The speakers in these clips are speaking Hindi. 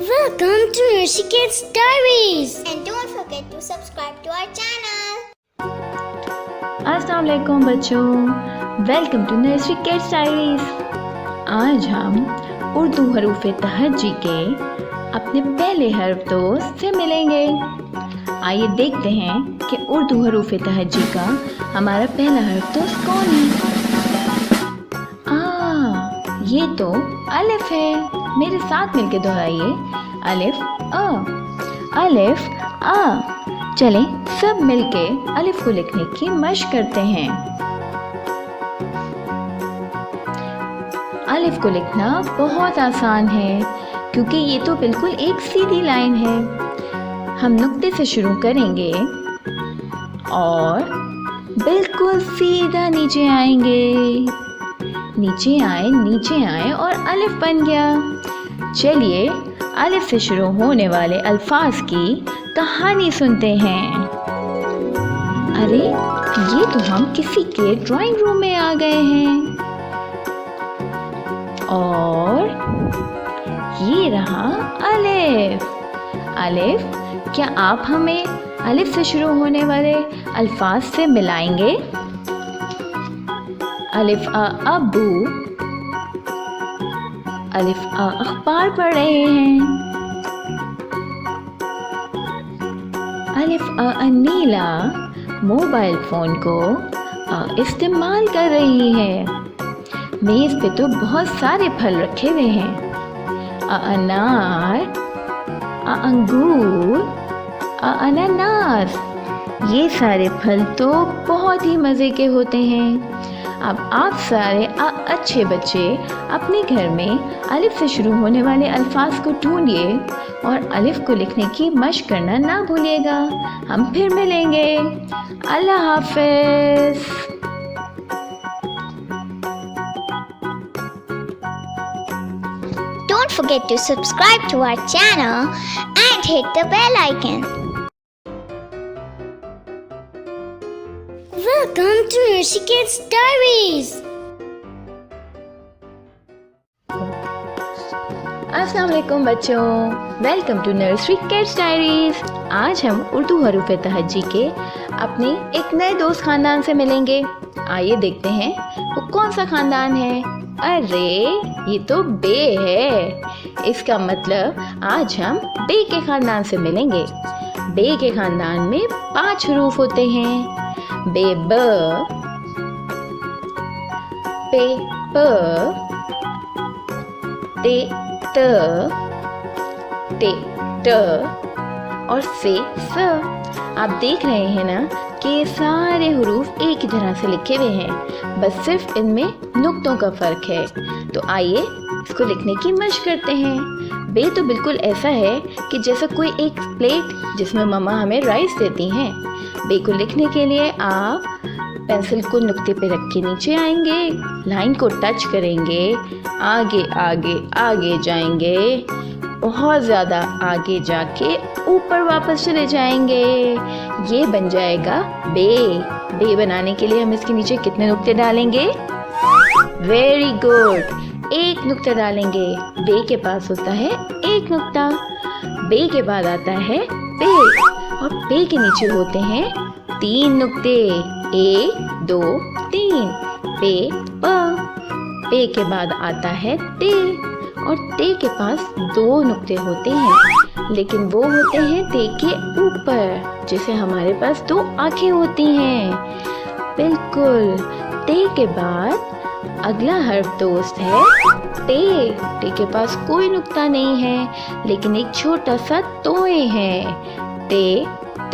Welcome to Nurshiket's Diaries. And don't forget to subscribe to our channel. अस्सलाम वालेकुम बच्चों, welcome to nursery kids diaries. आज हम उर्दू हरूफ तहज्जी के अपने पहले हर्फ दोस्त से मिलेंगे। आइए देखते हैं कि उर्दू हरूफ तहज्जी का हमारा पहला हर्फ दोस्त कौन है। ये तो अलिफ है। मेरे साथ मिलके दोहराइए, अलिफ अ, अलिफ आ। चलें सब मिलके अलिफ को लिखने की मशक करते हैं। अलिफ को लिखना बहुत आसान है क्योंकि ये तो बिल्कुल एक सीधी लाइन है। हम नुक्ते से शुरू करेंगे और बिल्कुल सीधा नीचे आएंगे। नीचे आए और अलिफ बन गया। चलिए अलिफ से शुरू होने वाले अल्फाज की कहानी सुनते हैं। अरे ये तो हम किसी के ड्राइंग रूम में आ गए हैं और ये रहा अलिफ। अलिफ, क्या आप हमें अलिफ से शुरू होने वाले अल्फाज से मिलाएंगे? अलिफ आ अबू, अलिफ आ अखबार पढ़ रहे हैं। अलिफ आ अनीला मोबाइल फ़ोन को इस्तेमाल कर रही है। मेज़ पे तो बहुत सारे फल रखे हुए हैं। अनार, अंगूर, अनानास। ये सारे फल तो बहुत ही मज़े के होते हैं। अब आप सारे अच्छे बच्चे अपने घर में अलिफ से शुरू होने वाले अल्फाज को ढूंढिए और अलिफ को लिखने की मशक करना ना भूलिएगा। हम फिर मिलेंगे। अल्लाह हाफ़िज़। Don't forget to subscribe to our channel and hit the bell icon. Welcome to Nurshiket's Diaries. अस्सलाम वालेकुम बच्चों, welcome to nursery kids diaries. आज हम उर्दू हरूफ तहज्जी के अपने एक नए दोस्त ख़ानदान से मिलेंगे। आइए देखते हैं वो कौन सा ख़ानदान है। अरे ये तो बे है। इसका मतलब आज हम बे के ख़ानदान से मिलेंगे। बे के ख़ानदान में 5 हरूफ होते हैं। बे ब, पे प, ते त, ते ट और से स। आप देख रहे हैं ना कि ये सारे हरूफ एक ही तरह से लिखे हुए हैं, बस सिर्फ इनमें नुक्तों का फ़र्क है। तो आइए इसको लिखने की मशक करते हैं। बे तो बिल्कुल ऐसा है कि जैसा कोई एक प्लेट जिसमें मम्मा हमें राइस देती हैं। बे को लिखने के लिए आप पेंसिल को नुक्ते पे रख के नीचे आएंगे, लाइन को टच करेंगे, आगे आगे आगे जाएंगे, बहुत ज़्यादा आगे जाके ऊपर वापस चले जाएंगे। ये बन जाएगा बे। बे बनाने के लिए हम इसके नीचे कितने नुक्ते डालेंगे? वेरी गुड, 1 नुक्ता डालेंगे। बे के पास होता है 1 नुक्ता। बे के बाद आता है पे और पे के नीचे होते हैं 3 नुक्ते। 1 2 3। पे प। पे के बाद आता है ते और ते के पास 2 नुक्ते होते हैं, लेकिन वो होते हैं ते के ऊपर, जैसे हमारे पास 2 आँखें होती हैं। बिल्कुल। ते के बाद अगला हर्फ दोस्त है टे। टे के पास कोई नुक्ता नहीं है, लेकिन एक छोटा सा तोए है। टे ट।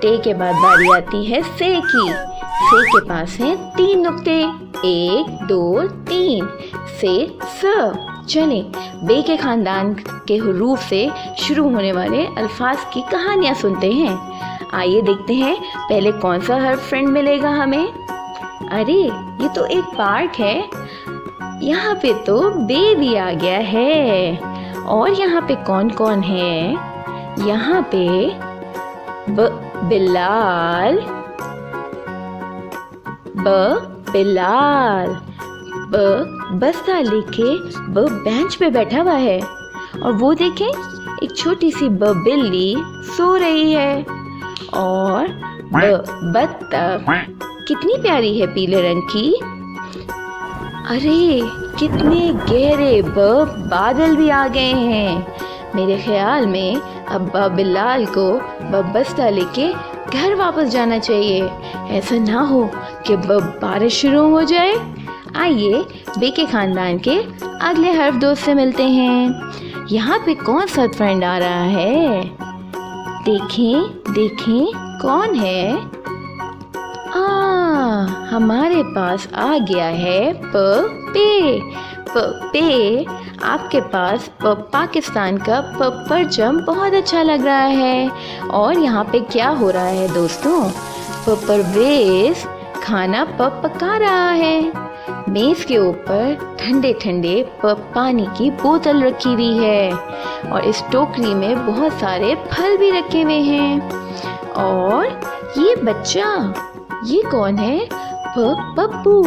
टे के बाद बारी आती है से की। से के पास है 3 नुक्ते। 1 2 3। से स। चलें बे के ख़ानदान के हरूफ से शुरू होने वाले अल्फाज की कहानियाँ सुनते हैं। आइए देखते हैं पहले कौन सा हर्फ फ्रेंड मिलेगा हमें। अरे ये तो एक पार्क है। यहाँ पे तो बे भी आ गया है। और यहाँ पे कौन कौन है? यहाँ पे बिलाल, बिलाल। बस्ता लेके बेंच पे बैठा हुआ है। और वो देखें, एक छोटी सी बिल्ली सो रही है। और बत्तख कितनी प्यारी है, पीले रंग की। अरे कितने गहरे बादल भी आ गए हैं। मेरे ख्याल में अब बिलाल को बस्ता लेके घर वापस जाना चाहिए। ऐसा ना हो कि बारिश शुरू हो जाए। आइए बे के खानदान के अगले हर्फ दोस्त से मिलते हैं। यहाँ पे कौन सा फ्रेंड आ रहा है? देखें देखें कौन है? हमारे पास आ गया है पे। आपके पास पाकिस्तान का परचम बहुत अच्छा लग रहा है। और यहाँ पे क्या हो रहा है दोस्तों? परवेज खाना पका रहा है। मेज के ऊपर ठंडे ठंडे पानी की बोतल रखी हुई है और इस टोकरी में बहुत सारे फल भी रखे हुए हैं। और ये बच्चा, ये कौन है? पप्पू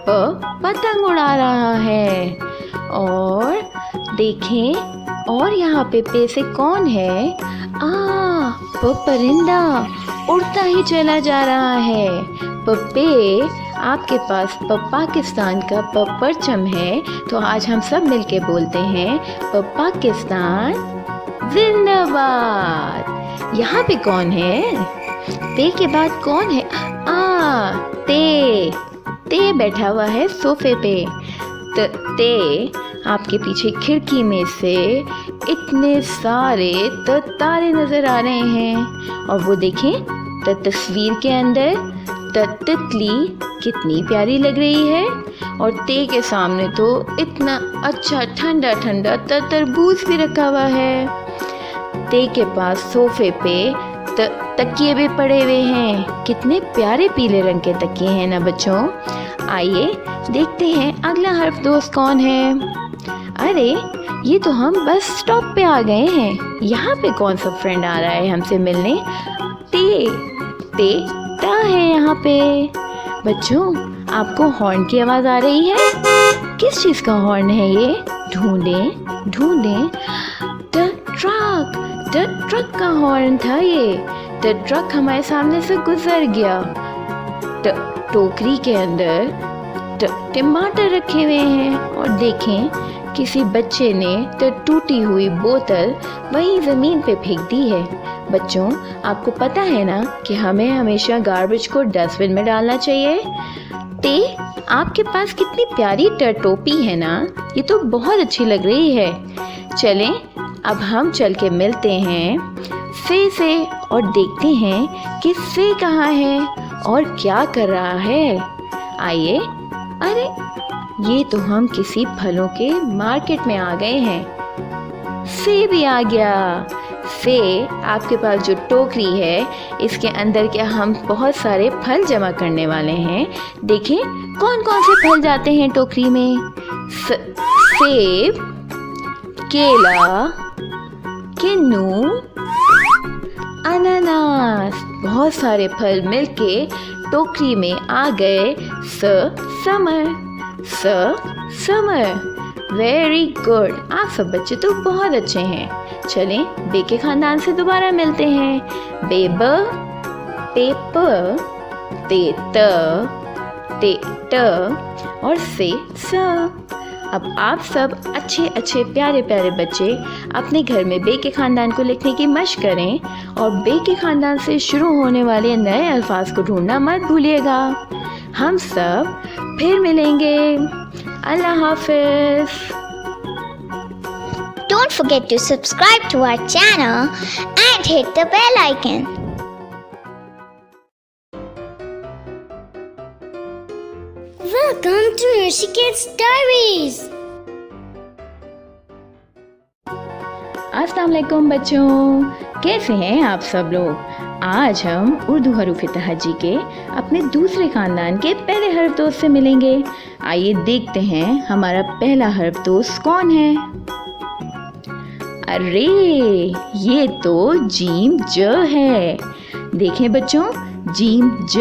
पतंग उड़ा रहा है। और देखें, और यहाँ पे से कौन है? परिंदा उड़ता ही चला जा रहा है। पप्पे, आपके पास पाकिस्तान का परचम है, तो आज हम सब मिलके बोलते हैं पाकिस्तान जिंदाबाद। यहाँ पे कौन है? पे के बाद कौन है? ते बैठा हुआ है सोफे पे। ते आपके पीछे खिड़की में से इतने सारे तारे नजर आ रहे हैं। और वो देखें, तस्वीर के अंदर तितली कितनी प्यारी लग रही है। और ते के सामने तो इतना अच्छा ठंडा ठंडा तरबूज भी रखा हुआ है। ते के पास सोफे पे तकिए भी पड़े हुए हैं। कितने प्यारे पीले रंग के तकिए हैं ना बच्चों। आइए देखते हैं अगला हर्फ दोस्त कौन है। अरे ये तो हम बस स्टॉप पे आ गए हैं। यहाँ पे कौन सा फ्रेंड आ रहा है हमसे मिलने? ता है यहाँ पे। बच्चों, आपको हॉर्न की आवाज आ रही है? किस चीज का हॉर्न है ये? ढूंढें। ट्रक का हॉर्न था ये। ट्रक हमारे सामने से गुजर गया। टोकरी के अंदर टमाटर रखे हुए हैं। और देखें, किसी बच्चे ने टूटी हुई बोतल वहीं ज़मीन पे फेंक दी है। बच्चों, आपको पता है ना कि हमें हमेशा गार्बेज को डस्टबिन में डालना चाहिए। आपके पास कितनी प्यारी टोपी है ना, ये तो बहुत अच्छी लग रही है। चलें अब हम चल के मिलते हैं फे से और देखते हैं कि फे कहाँ है और क्या कर रहा है। आइए। अरे ये तो हम किसी फलों के मार्केट में आ गए हैं। फे भी आ गया। फे, आपके पास जो टोकरी है, इसके अंदर क्या हम बहुत सारे फल जमा करने वाले हैं। देखें कौन कौन से फल जाते हैं टोकरी में। सेब, केला, किन्नू, अनानास। बहुत सारे फल मिलके टोकरी में आ गए। समर। Very good. आप सब बच्चे तो बहुत अच्छे हैं। चलें बे के खानदान से दोबारा मिलते हैं। बेब, पेपर, ते और से स। अब आप सब अच्छे प्यारे बच्चे अपने घर में बे के खानदान को लिखने की मशक करें और बे के खानदान से शुरू होने वाले नए अल्फाज को ढूंढना मत भूलिएगा। हम सब फिर मिलेंगे। अल्लाह हाफिज। Don't forget to subscribe to our channel and hit the bell icon. Welcome to Rishiket's Diaries. अस्सलाम वालेकुम बच्चों, कैसे हैं आप सब लोग। आज हम उर्दू हरूफ तहज्जी के अपने दूसरे खानदान के पहले हर्फ दोस्त से मिलेंगे। आइए देखते हैं हमारा पहला हर्फ दोस्त कौन है। अरे ये तो जीम ज है। देखें बच्चों, जीम ज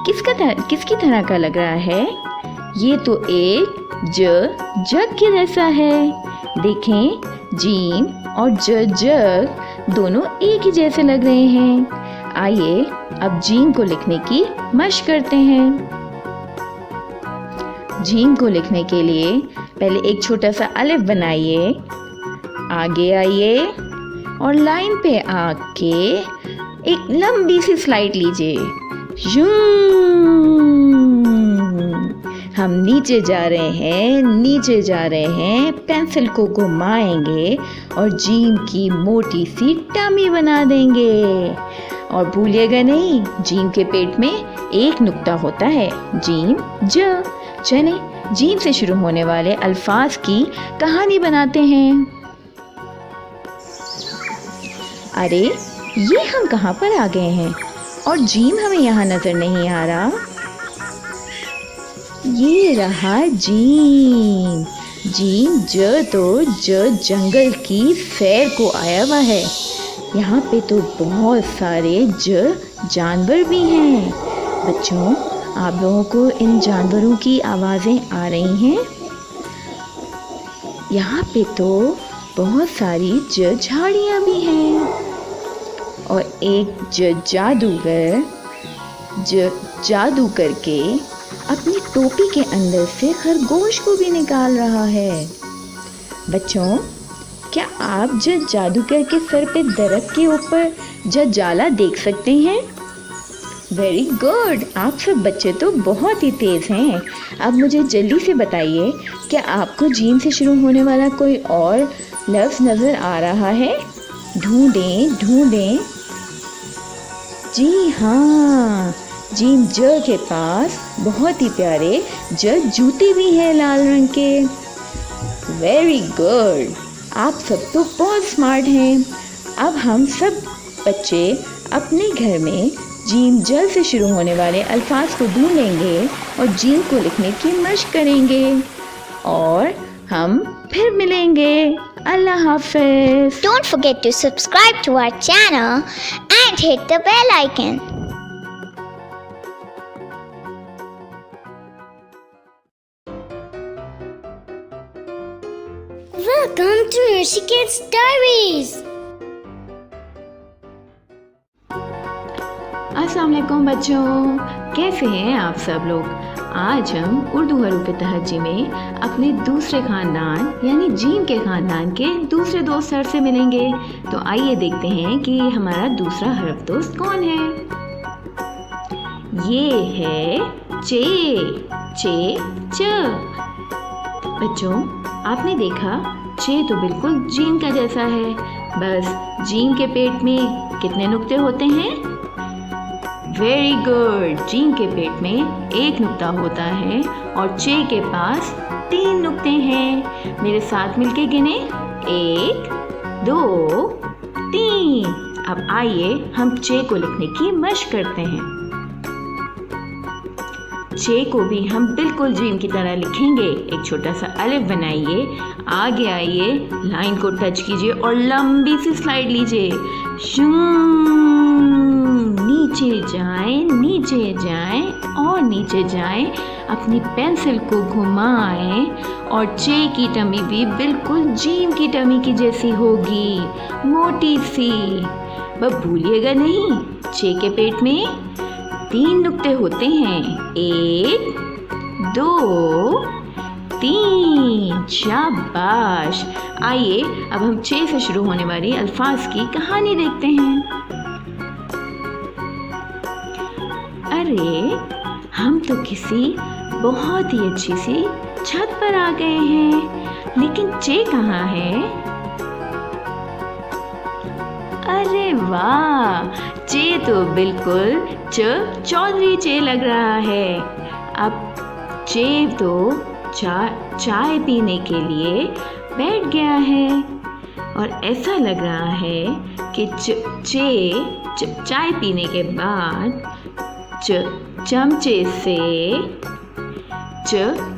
किसकी तरह का लग रहा है? ये तो एक जग के जैसा है। देखें जीम और जग दोनों एक ही जैसे लग रहे हैं। आइए अब जीम को लिखने की मशक करते हैं। जीम को लिखने के लिए पहले एक छोटा सा अलिफ बनाइए, आगे आइए और लाइन पे आके एक लंबी सी स्लाइड लीजिए। हम नीचे जा रहे हैं, पेंसिल को घुमाएंगे और जीम की मोटी सी टमी बना देंगे। और भूलिएगा नहीं, जीम के पेट में एक नुक्ता होता है, जीम ज। चले जीम से शुरू होने वाले अल्फाज की कहानी बनाते हैं। अरे ये हम कहाँ पर आ गए हैं और जीम हमें यहाँ नजर नहीं आ रहा। ये रहा जीम। जीम ज तो जंगल की सैर को आया हुआ है। यहाँ पे तो बहुत सारे जानवर भी हैं। बच्चों, आप लोगों को इन जानवरों की आवाज़ें आ रही हैं? यहाँ पे तो बहुत सारी झाड़ियाँ भी हैं और एक जादूगर जादू करके अपनी टोपी के अंदर से खरगोश को भी निकाल रहा है। बच्चों, क्या आप जादूगर के सर पे दरख्त के ऊपर जाला देख सकते हैं? वेरी गुड, आप सब बच्चे तो बहुत ही तेज़ हैं। अब मुझे जल्दी से बताइए, क्या आपको जीम से शुरू होने वाला कोई और लफ्ज़ नज़र आ रहा है? ढूंढें। जी हाँ, जीम ज के पास बहुत ही प्यारे जूते भी हैं लाल रंग के। वेरी गुड, आप सब तो बहुत स्मार्ट हैं। अब हम सब बच्चे अपने घर में जीम ज से शुरू होने वाले अल्फाज को ढूंढेंगे और जीम को लिखने की मशक करेंगे और हम फिर मिलेंगे। अल्लाह हाफ़िज़। Don't forget to subscribe to our channel and hit the bell icon. Welcome to Rishiket's Diaries. अस्सलाम वालेकुम बच्चों, कैसे हैं आप सब लोग? आज हम उर्दू हरूफ तहज्जी में अपने दूसरे ख़ानदान यानी जीम के ख़ानदान के दूसरे दोस्त सर से मिलेंगे। तो आइए देखते हैं कि हमारा दूसरा हरफ दोस्त कौन है। ये है चे च। बच्चों, आपने देखा चे तो बिल्कुल जीम का जैसा है, बस जीम के पेट में कितने नुक्ते होते हैं? वेरी गुड, जीम के पेट में एक नुक्ता होता है और चे के पास 3 नुक्ते हैं। मेरे साथ मिलके गिने, 1 2 3। अब आइए हम चे को लिखने की मशक करते हैं। चे को भी हम बिल्कुल जीम की तरह लिखेंगे। एक छोटा सा अलिफ बनाइए, आगे आइए, लाइन को टच कीजिए और लंबी सी स्लाइड लीजिए। नीचे जाएं और नीचे जाएं। अपनी पेंसिल को घुमाएं और चे की टमी भी बिल्कुल जीम की टमी की जैसी होगी, मोटी सी। बस भूलिएगा नहीं, चे के पेट में 3 नुक्ते होते हैं, 1 2 3। शाबाश। आइए अब हम चे से शुरू होने वाली अल्फाज की कहानी देखते हैं। अरे, हम तो किसी बहुत ही अच्छी सी छत पर आ गए हैं, लेकिन चे कहाँ है? अरे वाह, चे तो बिल्कुल चौधरी चे लग रहा है। अब चे तो चाय पीने के लिए बैठ गया है और ऐसा लग रहा है कि चे चाय पीने के बाद चमचे से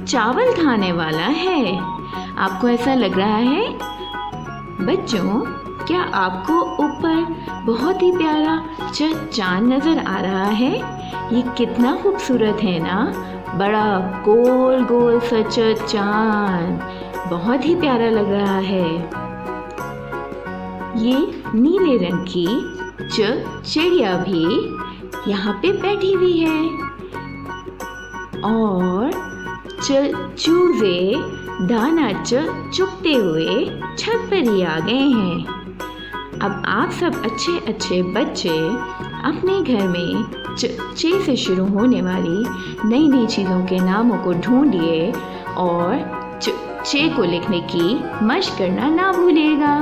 चावल खाने वाला है। आपको ऐसा लग रहा है? बच्चों, क्या आपको ऊपर बहुत ही प्यारा चांद नज़र आ रहा है? ये कितना खूबसूरत है ना, बड़ा गोल गोल सा चांद, बहुत ही प्यारा लग रहा है। ये नीले रंग की चिड़िया भी यहाँ पे बैठी हुई है और चूजे दाना चुगते हुए छत पर ही आ गए हैं। अब आप सब अच्छे अच्छे बच्चे अपने घर में चे से शुरू होने वाली नई नई चीज़ों के नामों को ढूंढिए और चे को लिखने की मशक करना ना भूलिएगा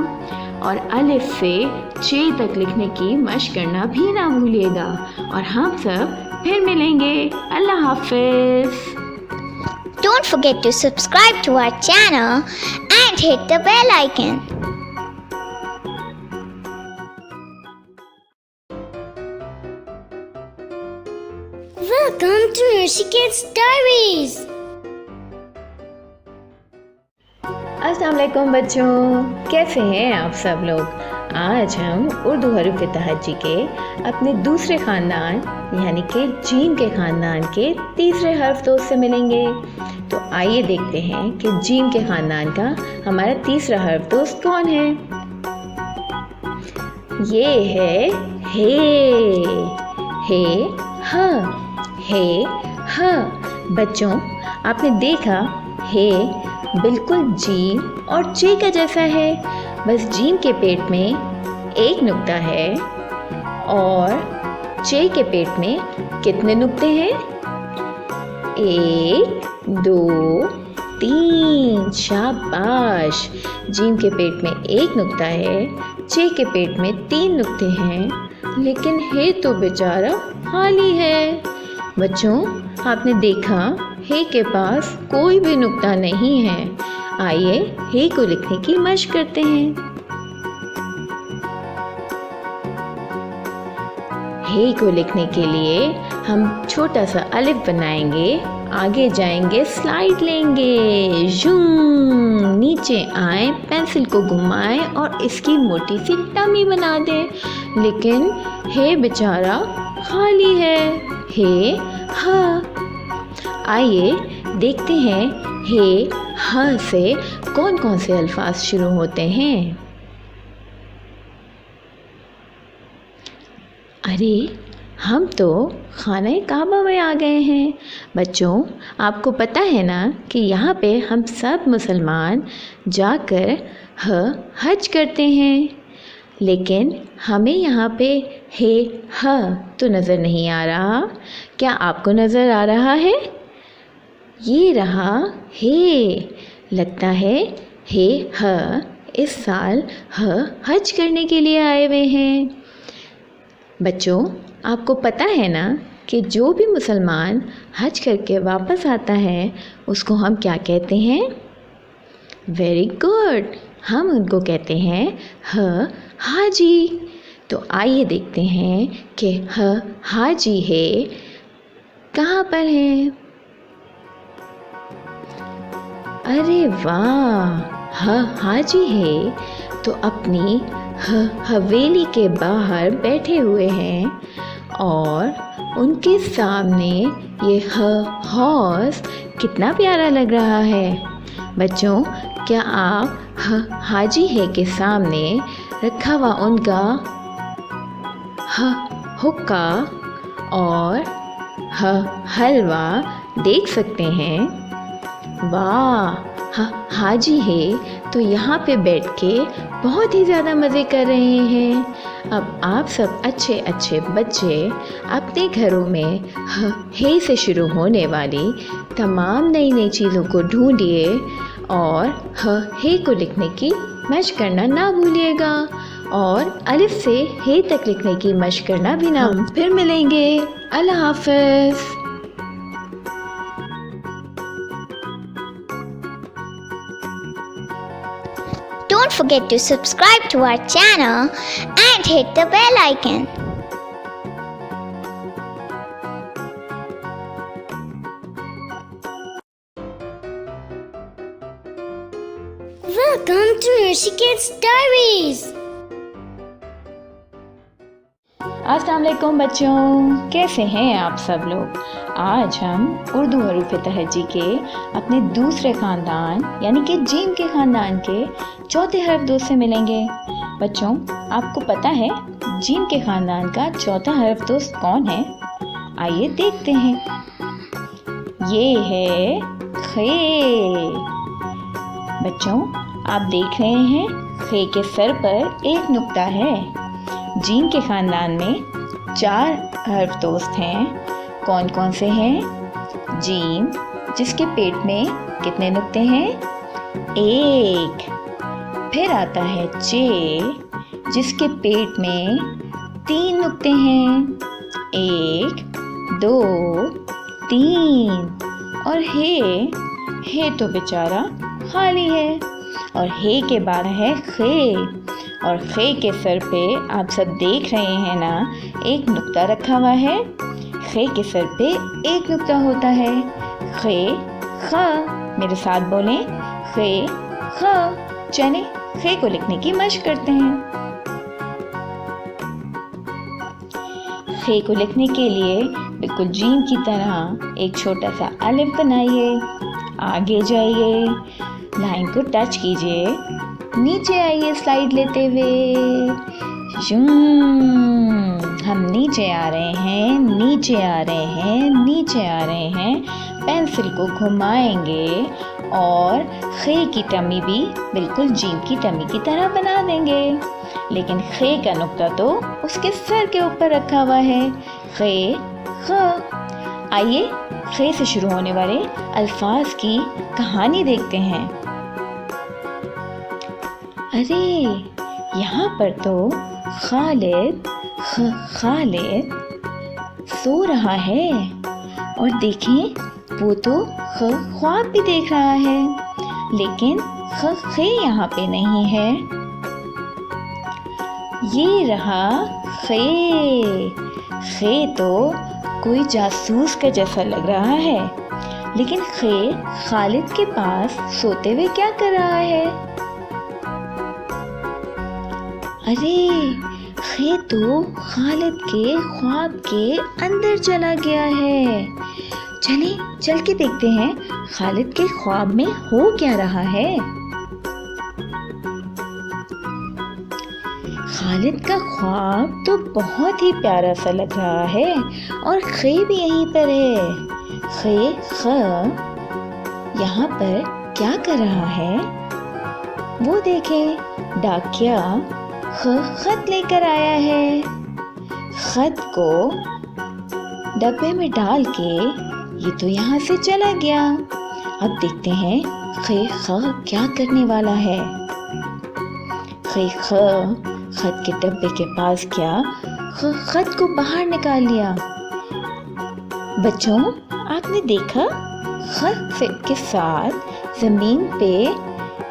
और अलिफ से चे तक लिखने की मशक करना भी ना भूलिएगा। और हम सब फिर मिलेंगे। अल्लाह हाफिज़। Don't forget to subscribe to our channel and hit the bell icon. Welcome to Rishiket's Diaries. अस्सलाम वालेकुम बच्चों, कैसे हैं आप सब लोग। आज हम उर्दू हरूफ तहज्जी के अपने दूसरे ख़ानदान यानी कि जीम के ख़ानदान के तीसरे हर्फ दोस्त से मिलेंगे। तो आइए देखते हैं कि जीम के ख़ानदान का हमारा तीसरा हर्फ दोस्त कौन है। ये है हे ह। बच्चों, आपने देखा हे बिल्कुल जीम और चे का जैसा है, बस जीम के पेट में एक नुक्ता है और चे के पेट में कितने नुक्ते हैं? 1 2 3। शाबाश। जीम के पेट में एक नुक्ता है, चे के पेट में 3 नुक्ते हैं, लेकिन हे तो बेचारा खाली है। बच्चों, आपने देखा हे के पास कोई भी नुक्ता नहीं है। आइए हे को लिखने की मशक करते हैं। हे को लिखने के लिए हम छोटा सा अलिफ बनाएंगे, आगे जाएंगे, स्लाइड लेंगे, ज़ूम नीचे आए, पेंसिल को घुमाएं और इसकी मोटी सी टमी बना दें, लेकिन हे बेचारा खाली है। हे ह। आइए देखते हैं हे ह से कौन कौन से अल्फाज शुरू होते हैं। अरे, हम तो खाने काबा में आ गए हैं। बच्चों, आपको पता है ना कि यहाँ पे हम सब मुसलमान जाकर हज करते हैं, लेकिन हमें यहाँ पे हे ह तो नज़र नहीं आ रहा। क्या आपको नज़र आ रहा है? ये रहा हे। लगता है हे ह इस साल हज करने के लिए आए हुए हैं। बच्चों, आपको पता है ना कि जो भी मुसलमान हज करके वापस आता है उसको हम क्या कहते हैं? वेरी गुड, हम उनको कहते हैं हाजी। तो आइए देखते हैं कि हाजी है कहाँ पर है। अरे वाह, हाजी है तो अपनी हवेली के बाहर बैठे हुए हैं और उनके सामने ये हौस कितना प्यारा लग रहा है। बच्चों, क्या आप हाजी है के सामने रखा हुआ उनका हुक्का और हलवा देख सकते हैं? वाह, हाजी है तो यहाँ पे बैठ के बहुत ही ज़्यादा मज़े कर रहे हैं। अब आप सब अच्छे अच्छे बच्चे अपने घरों में हे से शुरू होने वाली तमाम नई नई चीज़ों को ढूंढिए और हे को लिखने की मशक करना ना भूलिएगा और अलिफ से हे तक लिखने की मशक करना भी ना। फिर मिलेंगे। अल्लाह हाफ़िज़। Don't forget to subscribe to our channel and hit the bell icon. Welcome to Rishiket's Diaries. अस्सलाम वालेकुम बच्चों, कैसे हैं आप सब लोग। आज हम उर्दू हरूफ तहज्जी के अपने दूसरे ख़ानदान यानी कि जीम के ख़ानदान के चौथे हर्फ दोस्त से मिलेंगे। बच्चों, आपको पता है जीम के ख़ानदान का चौथा हर्फ दोस्त कौन है? आइए देखते हैं। ये है खे। बच्चों, आप देख रहे हैं खे के सर पर एक नुक्ता है। जीम के ख़ानदान में 4 हर्फ दोस्त हैं। कौन कौन से हैं? जीम, जिसके पेट में कितने नुक्ते हैं? 1। फिर आता है जे, जिसके पेट में 3 नुक्ते हैं। 1, 2, 3। और हे तो बेचारा खाली है। और हे के बाद है खे। और खे के सर पे आप सब देख रहे हैं ना, एक नुक्ता रखा हुआ है। खे के सर पे एक नुक्ता होता है। खे ख। मेरे साथ बोलें, खे ख। चलें खे को लिखने की मशक करते हैं। खे को लिखने के लिए बिल्कुल जीम की तरह एक छोटा सा अलिफ बनाइए, आगे जाइए, लाइन को टच कीजिए, नीचे आइए स्लाइड लेते हुए। हम नीचे आ रहे हैं, नीचे आ रहे हैं, नीचे आ रहे हैं। पेंसिल को घुमाएंगे और खे की टमी भी बिल्कुल जीम की टमी की तरह बना देंगे। लेकिन खे का नुक्ता तो उसके सर के ऊपर रखा हुआ है। खे ख। आइए खे से शुरू होने वाले अल्फाज की कहानी देखते हैं। अरे, यहाँ पर तो खालिद सो रहा है। और देखें, वो तो ख्वाब भी देख रहा है, लेकिन खे यहाँ पे नहीं है। ये रहा खे तो कोई जासूस का जैसा लग रहा है, लेकिन खे खालिद के पास सोते हुए क्या कर रहा है? अरे, खे तो खालिद के ख्वाब के अंदर चला गया है। चल के देखते हैं खालिद के ख्वाब में हो क्या रहा है। खालिद का ख्वाब तो बहुत ही प्यारा सा लग रहा है और खे भी यहीं पर है। खे ख यहाँ पर क्या कर रहा है? वो देखें, डाकिया खत लेकर आया है। खत को डब्बे में डाल के ये तो यहाँ से चला गया। अब देखते हैं खे ख क्या करने वाला है। खे ख खत के डब्बे के पास गया, खत को बाहर निकाल लिया। बच्चों, आपने देखा खत के साथ जमीन पे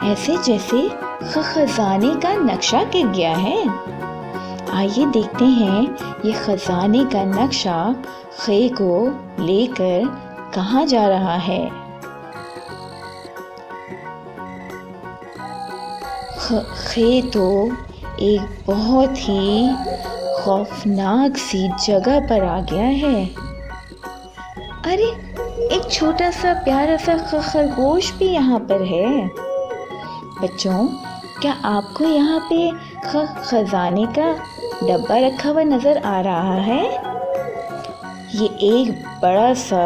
ऐसे जैसे खजाने का नक्शा गिर गया है। आइए देखते हैं ये खजाने का नक्शा खे को लेकर कहाँ जा रहा है। खे तो एक बहुत ही खौफनाक सी जगह पर आ गया है। अरे, एक छोटा सा प्यारा सा खरगोश भी यहाँ पर है। बच्चों, क्या आपको यहाँ पे खजाने का डब्बा रखा हुआ नजर आ रहा है? ये एक बड़ा सा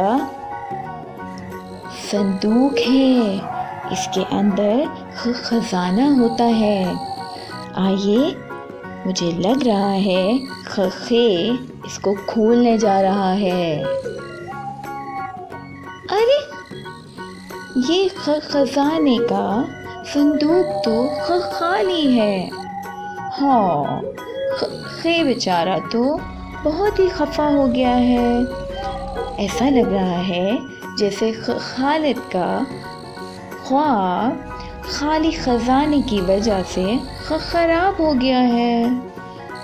संदूक है, इसके अंदर खजाना होता है। आइए, मुझे लग रहा है खे इसको खोलने जा रहा है। अरे, ये खजाने का संदूक तो खाली है। हाँ, खे बेचारा तो बहुत ही खफा हो गया है। ऐसा लग रहा है जैसे खालिद का ख्वाब खाली खजाने की वजह से खराब हो गया है।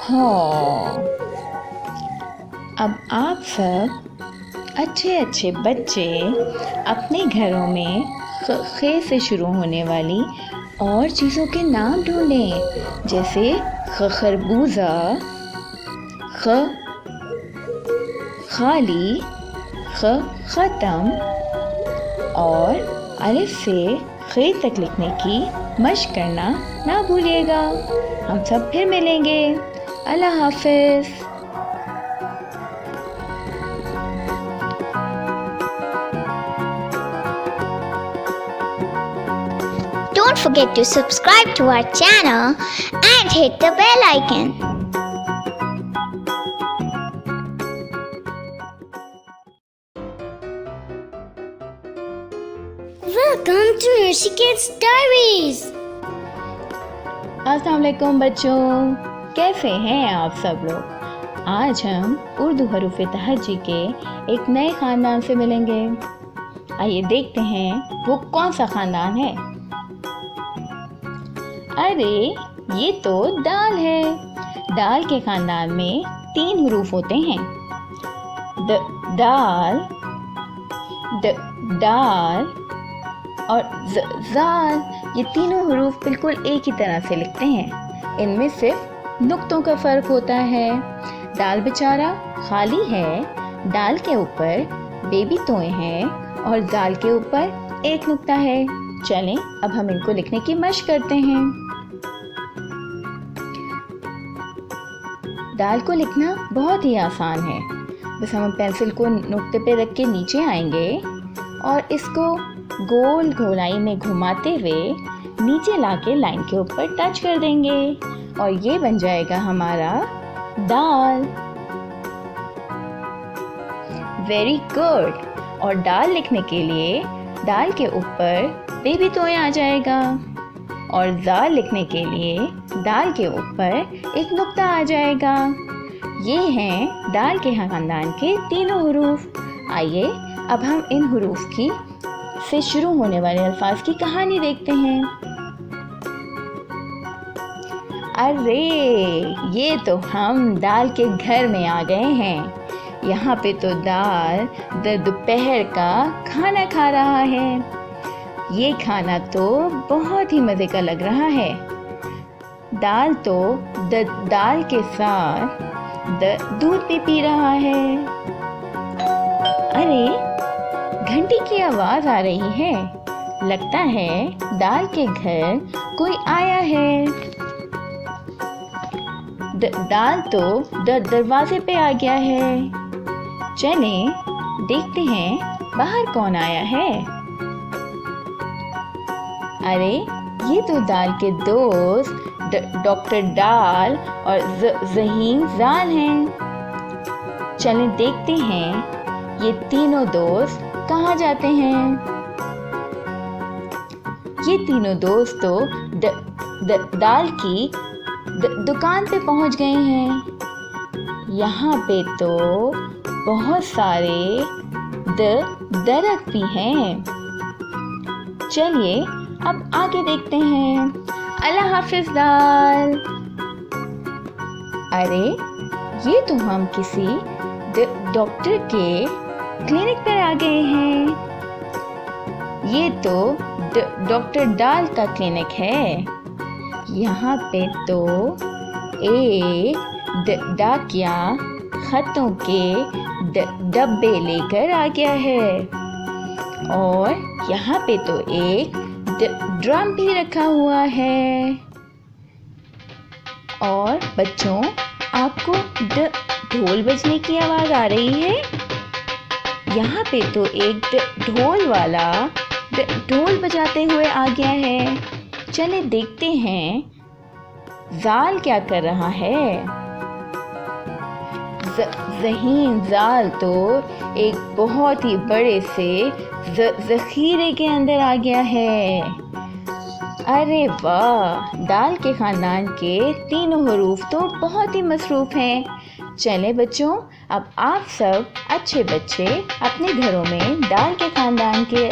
हाँ, अब आप सब अच्छे बच्चे अपने घरों में खे से शुरू होने वाली और चीज़ों के नाम ढूंढें, जैसे खरबूजा, ख खाली, ख ख़त्म। और अलिफ से खे तक लिखने की मशक करना ना भूलिएगा। हम सब फिर मिलेंगे। अल्लाह हाफ़िज़। Don't forget to subscribe to our channel and hit the bell icon. Welcome to Rishiket's Diaries. अस्सलाम वालेकुम बच्चों, कैसे हैं आप सब लोग। आज हम उर्दू हरूफ तहज्जी के एक नए ख़ानदान से मिलेंगे। आइए देखते हैं वो कौन सा ख़ानदान है। अरे ये तो दाल है। दाल के ख़ानदान में 3 हरूफ होते हैं। दाल, दाल और ज़ाल। ये तीनों हरूफ बिल्कुल एक ही तरह से लिखते हैं। इनमें सिर्फ नुक्तों का फ़र्क होता है। दाल बेचारा खाली है, दाल के ऊपर बेबी तोए हैं और ज़ाल के ऊपर एक नुक्ता है। चलें अब हम इनको लिखने की मशक करते हैं। दाल को लिखना बहुत ही आसान है। बस हम पेंसिल को नुक्ते पे रख के नीचे आएंगे और इसको गोल गोलाई में घुमाते हुए नीचे लाके लाइन के ऊपर टच कर देंगे और ये बन जाएगा हमारा दाल। Very good. और दाल लिखने के लिए दाल के ऊपर बेबी तोए आ जाएगा और ज़ाल लिखने के लिए दाल के ऊपर एक नुक्ता आ जाएगा। ये हैं दाल के ख़ानदान के तीनों हरूफ। आइए अब हम इन हरूफ की से शुरू होने वाले अल्फाज की कहानी देखते हैं। अरे ये तो हम दाल के घर में आ गए हैं। यहाँ पे तो दाल दोपहर का खाना खा रहा है। ये खाना तो बहुत ही मज़े का लग रहा है। दाल तो दाल के साथ दूध भी पी रहा है। अरे घंटी की आवाज़ आ रही है। लगता है दाल के घर कोई आया है। दाल तो दरवाजे पे आ गया है। चलें देखते हैं बाहर कौन आया है। अरे ये तो दाल के दोस्त डॉक्टर डाल और ज़हीन ज़ाल हैं। चलें देखते हैं ये तीनों दोस्त कहाँ जाते हैं। ये तीनों दोस्त तो दाल की दुकान पे पहुंच गए हैं। यहाँ पे तो बहुत सारे दरख्त भी हैं। चलिए अब आगे देखते हैं। अल्लाह हाफिज़ दाल। अरे ये तो हम किसी डॉक्टर के क्लिनिक पर आ गए हैं। ये तो डॉक्टर डाल का क्लिनिक है। यहाँ पे तो एक डाकिया खतों के डब्बे लेकर आ गया है और यहाँ पे तो एक ड्रम भी रखा हुआ है। और बच्चों आपको ढोल बजने की आवाज़ आ रही है। यहाँ पे तो एक ढोल वाला ढोल बजाते हुए आ गया है। चले देखते हैं ज़ाल क्या कर रहा है। ज़हीन ज़ाल तो एक बहुत ही बड़े से ज़ख़ीरे के अंदर आ गया है। अरे वाह, दाल के ख़ानदान के तीनों हरूफ तो बहुत ही मसरूफ़ हैं। चले बच्चों अब आप सब अच्छे बच्चे अपने घरों में दाल के ख़ानदान के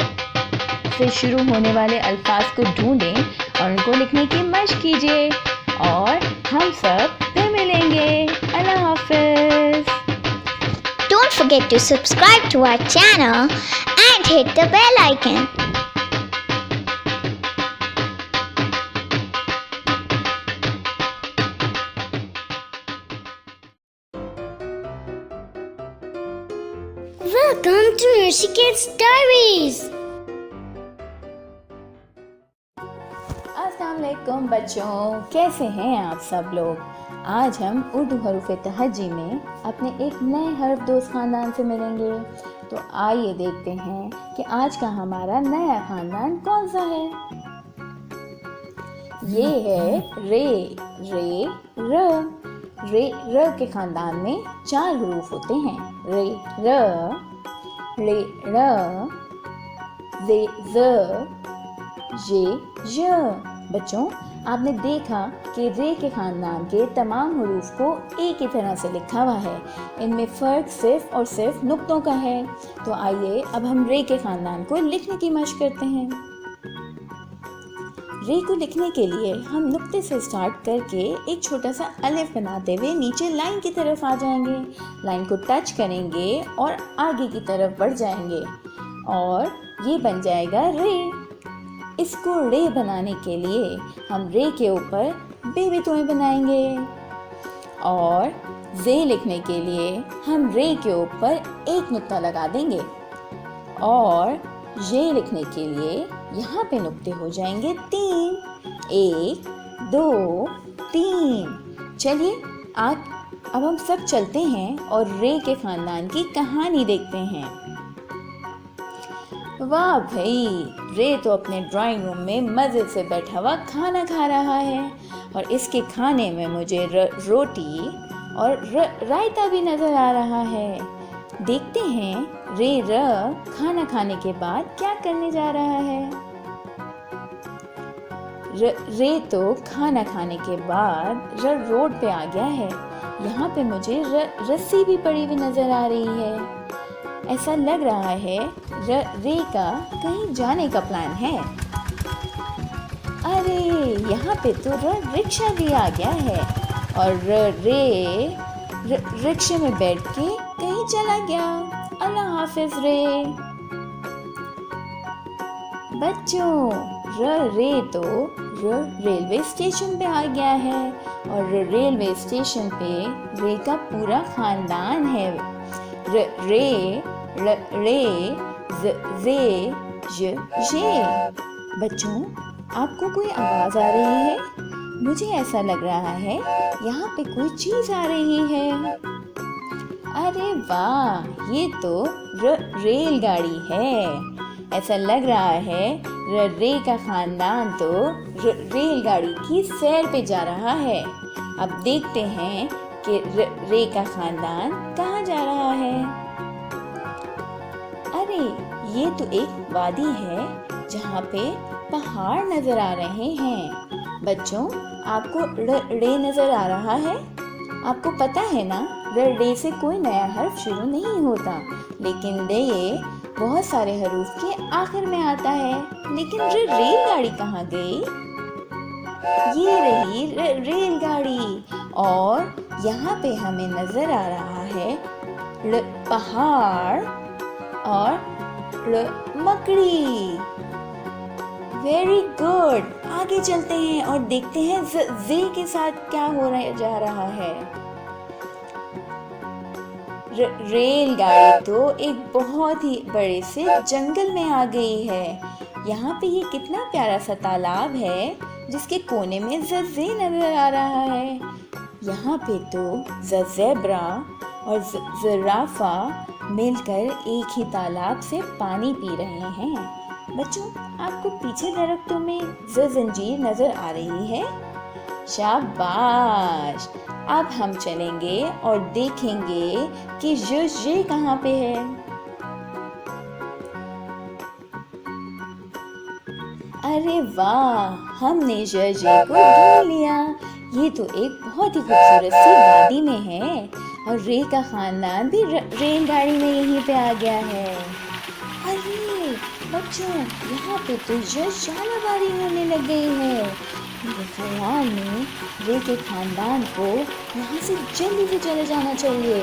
से शुरू होने वाले अल्फाज को ढूंढें और उनको लिखने की मशक कीजिए और हम सब फिर मिलेंगे। अल्लाह हाफ़िज़। Don't forget to subscribe to our channel and hit the bell icon. Welcome to Rishiket's Diaries. अस्सलाम वालेकुम बच्चों, कैसे हैं आप सब लोग। आज हम उर्दू हरूफ-ए-तहज्जी में अपने एक नए हर्फ दोस्त ख़ानदान से मिलेंगे। तो आइए देखते हैं कि आज का हमारा नया ख़ानदान कौन सा है। ये है रे। रे र के ख़ानदान में 4 हरूफ होते हैं। रे र जे जे ज। बच्चों, आपने देखा कि रे के ख़ानदान के तमाम हरूफ को एक ही तरह से लिखा हुआ है। इनमें फ़र्क सिर्फ और सिर्फ नुक्तों का है। तो आइए अब हम रे के ख़ानदान को लिखने की मशक करते हैं। रे को लिखने के लिए हम नुक्ते से स्टार्ट करके एक छोटा सा अलिफ बनाते हुए नीचे लाइन की तरफ आ जाएंगे। लाइन को टच करेंगे और आगे की तरफ बढ़ जाएंगे और ये बन जाएगा रे। इसको रे बनाने के लिए हम रे के ऊपर बेबी तोएं बनाएंगे और जे लिखने के लिए हम रे के ऊपर एक नुक्ता लगा देंगे और ये लिखने के लिए यहाँ पे नुक्ते हो जाएंगे 3। 1 2 3। चलिए अब हम सब चलते हैं और रे के ख़ानदान की कहानी देखते हैं। वाह भाई, रे तो अपने ड्राइंग रूम में मज़े से बैठा हुआ खाना खा रहा है और इसके खाने में मुझे रोटी और रायता भी नज़र आ रहा है। देखते हैं रे खाना खाने के बाद क्या करने जा रहा है। रे तो खाना खाने के बाद रोड पे आ गया है। यहाँ पे मुझे रस्सी भी पड़ी हुई नज़र आ रही है। ऐसा लग रहा है रे का कहीं जाने का प्लान है। अरे यहाँ पे तो रिक्शा भी आ गया है और रे रिक्शे में बैठ के कहीं चला गया। अल्लाह हाफिज रे। बच्चों, रे तो रेलवे स्टेशन पे आ गया है और रेलवे स्टेशन पे रे का पूरा ख़ानदान है। रे जे। बच्चों, आपको कोई आवाज़ आ रही है? मुझे ऐसा लग रहा है यहाँ पे कोई चीज़ आ रही है। अरे वाह, ये तो रेलगाड़ी है। ऐसा लग रहा है रे का ख़ानदान तो रेलगाड़ी की सैर पे जा रहा है। अब देखते हैं कि रे का ख़ानदान कहाँ जा रहा है। अरे ये तो एक वादी है जहाँ पे पहाड़ नज़र आ रहे हैं। बच्चों, आपको रे नज़र आ रहा है? आपको पता है ना, रे से कोई नया हर्फ शुरू नहीं होता, लेकिन रे बहुत सारे हरूफ के आखिर में आता है। लेकिन रेलगाड़ी कहाँ गई? ये रही रेलगाड़ी और यहाँ पे हमें नज़र आ रहा है पहाड़ और मकड़ी। Very good. आगे चलते हैं और देखते हैं जे के साथ क्या हो जा रहा है। रेलगाड़ी तो एक बहुत ही बड़े से जंगल में आ गई है। यहाँ पे ये कितना प्यारा सा तालाब है जिसके कोने में जे नजर आ रहा है। यहाँ पे तो ज़ेब्रा और ज़िराफ़ा मिलकर एक ही तालाब से पानी पी रहे हैं। बच्चों, आपको पीछे दरख्तों में जंजीर नजर आ रही है? शाबाश। अब हम चलेंगे और देखेंगे कि ये कहाँ पे है। अरे वाह, हमने ये को ढूंढ लिया। ये तो एक बहुत ही खूबसूरत सी वादी में है और रे का ख़ानदान भी रेलगाड़ी में यहीं पे आ गया है। अरे बच्चों, यहाँ पे तो जानवरी होने लग गई है। मेरे ख्याल में रे के ख़ानदान को यहाँ से जल्दी से चले जाना चाहिए,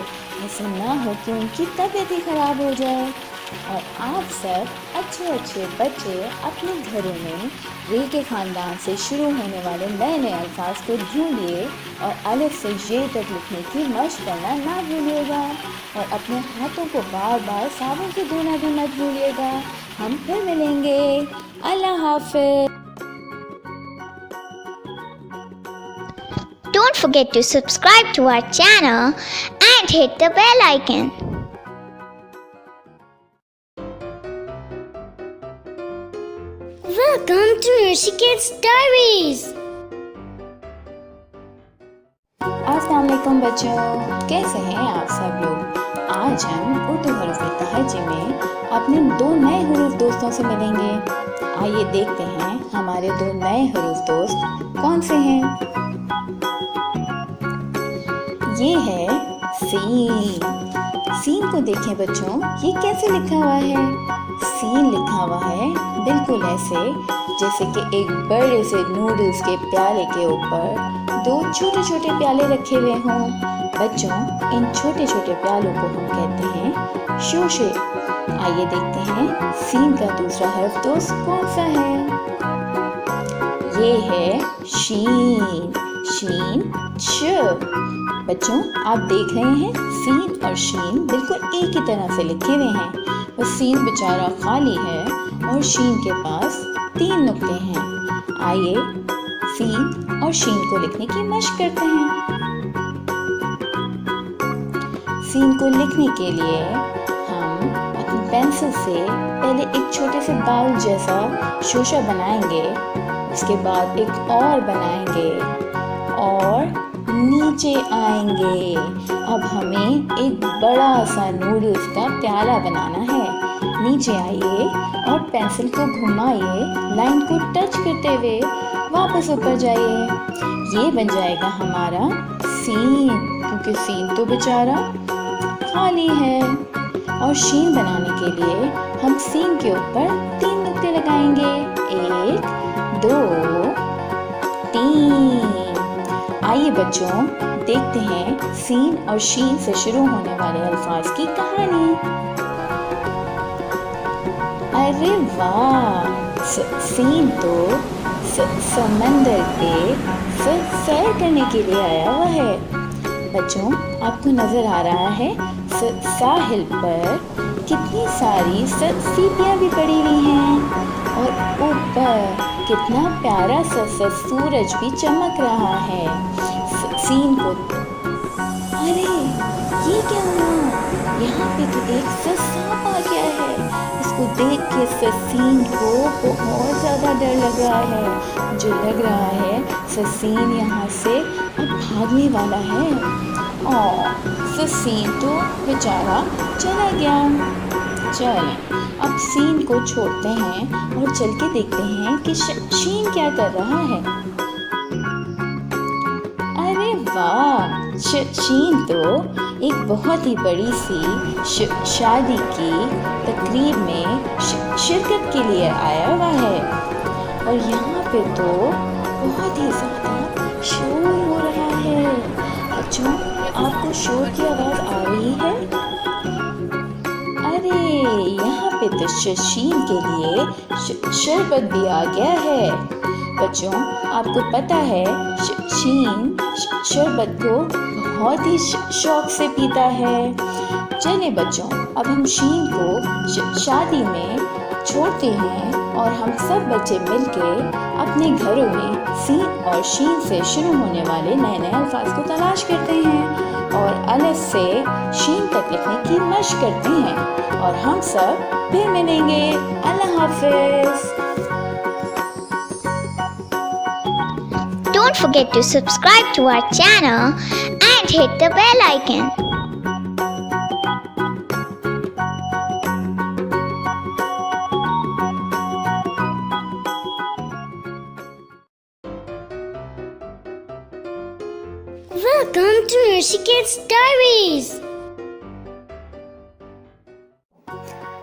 ऐसा ना हो कि उनकी तबीयत ही ख़राब हो जाए। और आप सब अच्छे अच्छे बच्चे अपने घरों में रे के ख़ानदान से शुरू होने वाले नए नए अल्फाज को ढूंढिए और अलिफ से ये तक लिखने की मशक करना ना भूलिएगा और अपने हाथों को बार बार साबुन से धोना भी मत भूलिएगा। हम फिर मिलेंगे। अल्लाह हाफ़िज़। Don't forget to subscribe to our channel and hit the bell icon. Welcome to Rishiket's Diaries. अस्सलाम वालेकुम बच्चों, कैसे हैं आप सब लोग। आज हम उर्दू हरूफ तहज्जी में अपने दो नए हरूफ दोस्तों से मिलेंगे। आइए देखते हैं हमारे दो नए हरूफ दोस्त कौन से हैं। ये है सीन। सीन को देखें बच्चों, ये कैसे लिखा हुआ है। सीन लिखा हुआ है बिल्कुल ऐसे जैसे कि एक बड़े से नूडल्स के प्याले के ऊपर दो छोटे छोटे प्याले रखे हुए हों। बच्चों, इन छोटे छोटे प्यालों को हम कहते हैं शोशे। आइए देखते हैं सीन का दूसरा हर्फ दोस्त कौन सा है। ये है शीन। शीन श। बच्चों, आप देख रहे हैं सीन और शीन बिल्कुल एक ही तरह से लिखे हुए हैं। और सीन बेचारा खाली है और शीन के पास 3 नुक्ते हैं। आइए सीन और शीन को लिखने की मशक करते हैं। सीन को लिखने के लिए हम अपनी पेंसिल से पहले एक छोटे से बाउल जैसा शोशा बनाएंगे, उसके बाद एक और बनाएंगे और नीचे आएंगे। अब हमें एक बड़ा सा नूडल्स का प्याला बनाना है। नीचे आइए और पेंसिल को घुमाइए, लाइन को टच करते हुए वापस ऊपर जाइए। ये बन जाएगा हमारा सीन, क्योंकि सीन तो बेचारा खाली है। और शीन बनाने के लिए हम सीन के ऊपर 3 नुक्ते लगाएंगे। 1 2 3। आइए बच्चों देखते हैं सीन और शीन से शुरू होने वाले अल्फाज की कहानी। अरे वाह, सीन तो समंदर पे सैर करने के लिए आया हुआ है। बच्चों, आपको नजर आ रहा है साहिल पर कितनी सारी सीपियाँ भी पड़ी हुई हैं और ऊपर कितना प्यारा सा सूरज भी चमक रहा है। सीन को अरे ये क्या हुआ, यहाँ पे तो एक सांप आ गया है। इसको देख के सीन को बहुत ज़्यादा डर लग रहा है। मुझे लग रहा है सीन यहाँ से अब भागने वाला है। और सीन तो बेचारा चला गया। चलें अब सीन को छोड़ते हैं और चल के देखते हैं कि शीन क्या कर रहा है। अरे वाह, शीन तो एक बहुत ही बड़ी सी शादी की तकरीब में शिरकत के लिए आया हुआ है। और यहाँ पे तो बहुत ही ज़्यादा शोर हो रहा है। बच्चों, आपको शोर की आवाज़ आ रही है। अरे यहाँ पे तो शीन के लिए शरबत भी आ गया है। बच्चों, आपको पता है शीन शरबत को बहुत ही शौक से पीता है। चलिए बच्चों, अब हम शीन को शादी में छोड़ते हैं और हम सब बच्चे मिलके अपने घरों में सीन और शीन से शुरू होने वाले नए नए अल्फाज को तलाश करते हैं और अलिफ से शीन तक लिखने की मशक करते हैं। और हम सब फिर मिलेंगे। अल्लाह हाफिज़। Don't forget to subscribe to our channel and hit the bell icon. Welcome to Rishiket's Diaries.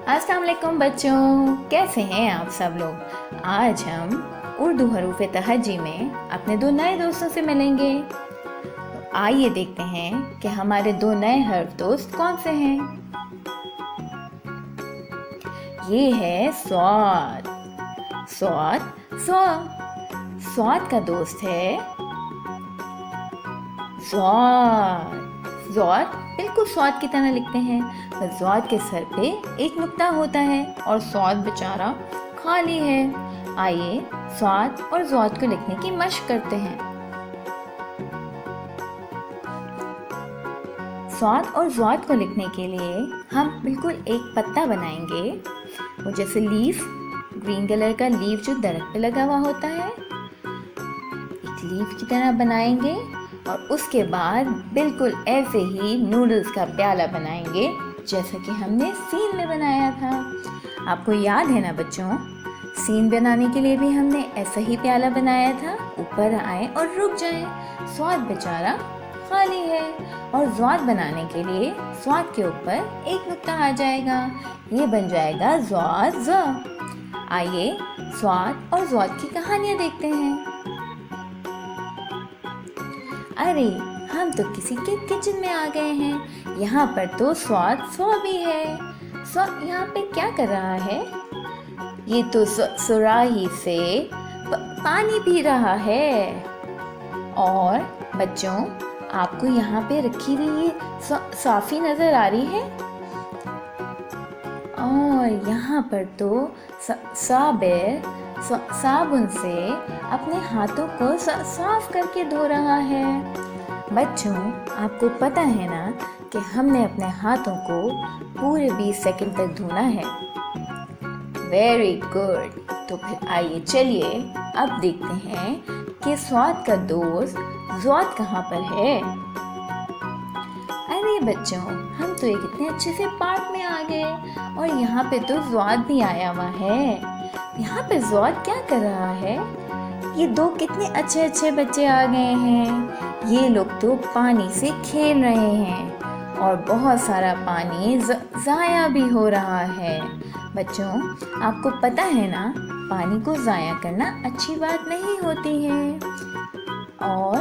अस्सलाम वालेकुम बच्चों, कैसे हैं आप सब लोग। आज हम उर्दू हरूफ तहज्जी में अपने दो नए दोस्तों से मिलेंगे। तो आइए देखते हैं कि हमारे दो नए हर्फ दोस्त कौन से हैं। ये है स्वाद। स्वाद स्वाद का दोस्त है ज़्वाद। ज़्वाद बिल्कुल स्वाद की तरह लिखते हैं, पर ज़्वाद के सर पे एक नुक्ता होता है और स्वाद बेचारा खाली है। आइए स्वाद और ज़्वाद को लिखने की मशक करते हैं। स्वाद और ज़्वाद को लिखने के लिए हम बिल्कुल एक पत्ता बनाएंगे, वो जैसे लीफ, ग्रीन कलर का लीफ जो दरख्त पे लगा हुआ होता है, एक लीफ की तरह बनाएंगे। और उसके बाद बिल्कुल ऐसे ही नूडल्स का प्याला बनाएंगे जैसा कि हमने सीन में बनाया था। आपको याद है ना बच्चों, सीन बनाने के लिए भी हमने ऐसा ही प्याला बनाया था। ऊपर आए और रुक जाए, स्वाद बेचारा खाली है। और ज़्वाद बनाने के लिए स्वाद के ऊपर एक नुक्ता आ जाएगा, ये बन जाएगा ज़्वाद ज़। आइए स्वाद और ज़्वाद की कहानियाँ देखते हैं। अरे हम तो किसी के किचन में आ गए हैं। यहाँ पर तो स्वाद भी है। स्वाद यहाँ पे क्या कर रहा है? ये तो सुराही से पानी पी रहा है। और बच्चों, आपको यहाँ पे रखी हुई ये साफ़ी नज़र आ रही है। और यहाँ पर तो साबिर साबुन से अपने हाथों को साफ करके धो रहा है। बच्चों, आपको पता है ना कि हमने अपने हाथों को पूरे 20 सेकंड तक धोना है। Very good. तो फिर आइए चलिए अब देखते हैं कि स्वाद का दोस्त ज़्वाद कहाँ पर है। अरे बच्चों, हम तो एक इतने अच्छे से पार्ट में आ गए और यहाँ पे तो ज़्वाद भी आया हुआ है। यहाँ पे ज़्वाद क्या कर रहा है? ये दो कितने अच्छे अच्छे बच्चे आ गए हैं। ये लोग तो पानी से खेल रहे हैं और बहुत सारा पानी ज़ाया भी हो रहा है। बच्चों, आपको पता है ना, पानी को ज़ाया करना अच्छी बात नहीं होती है। और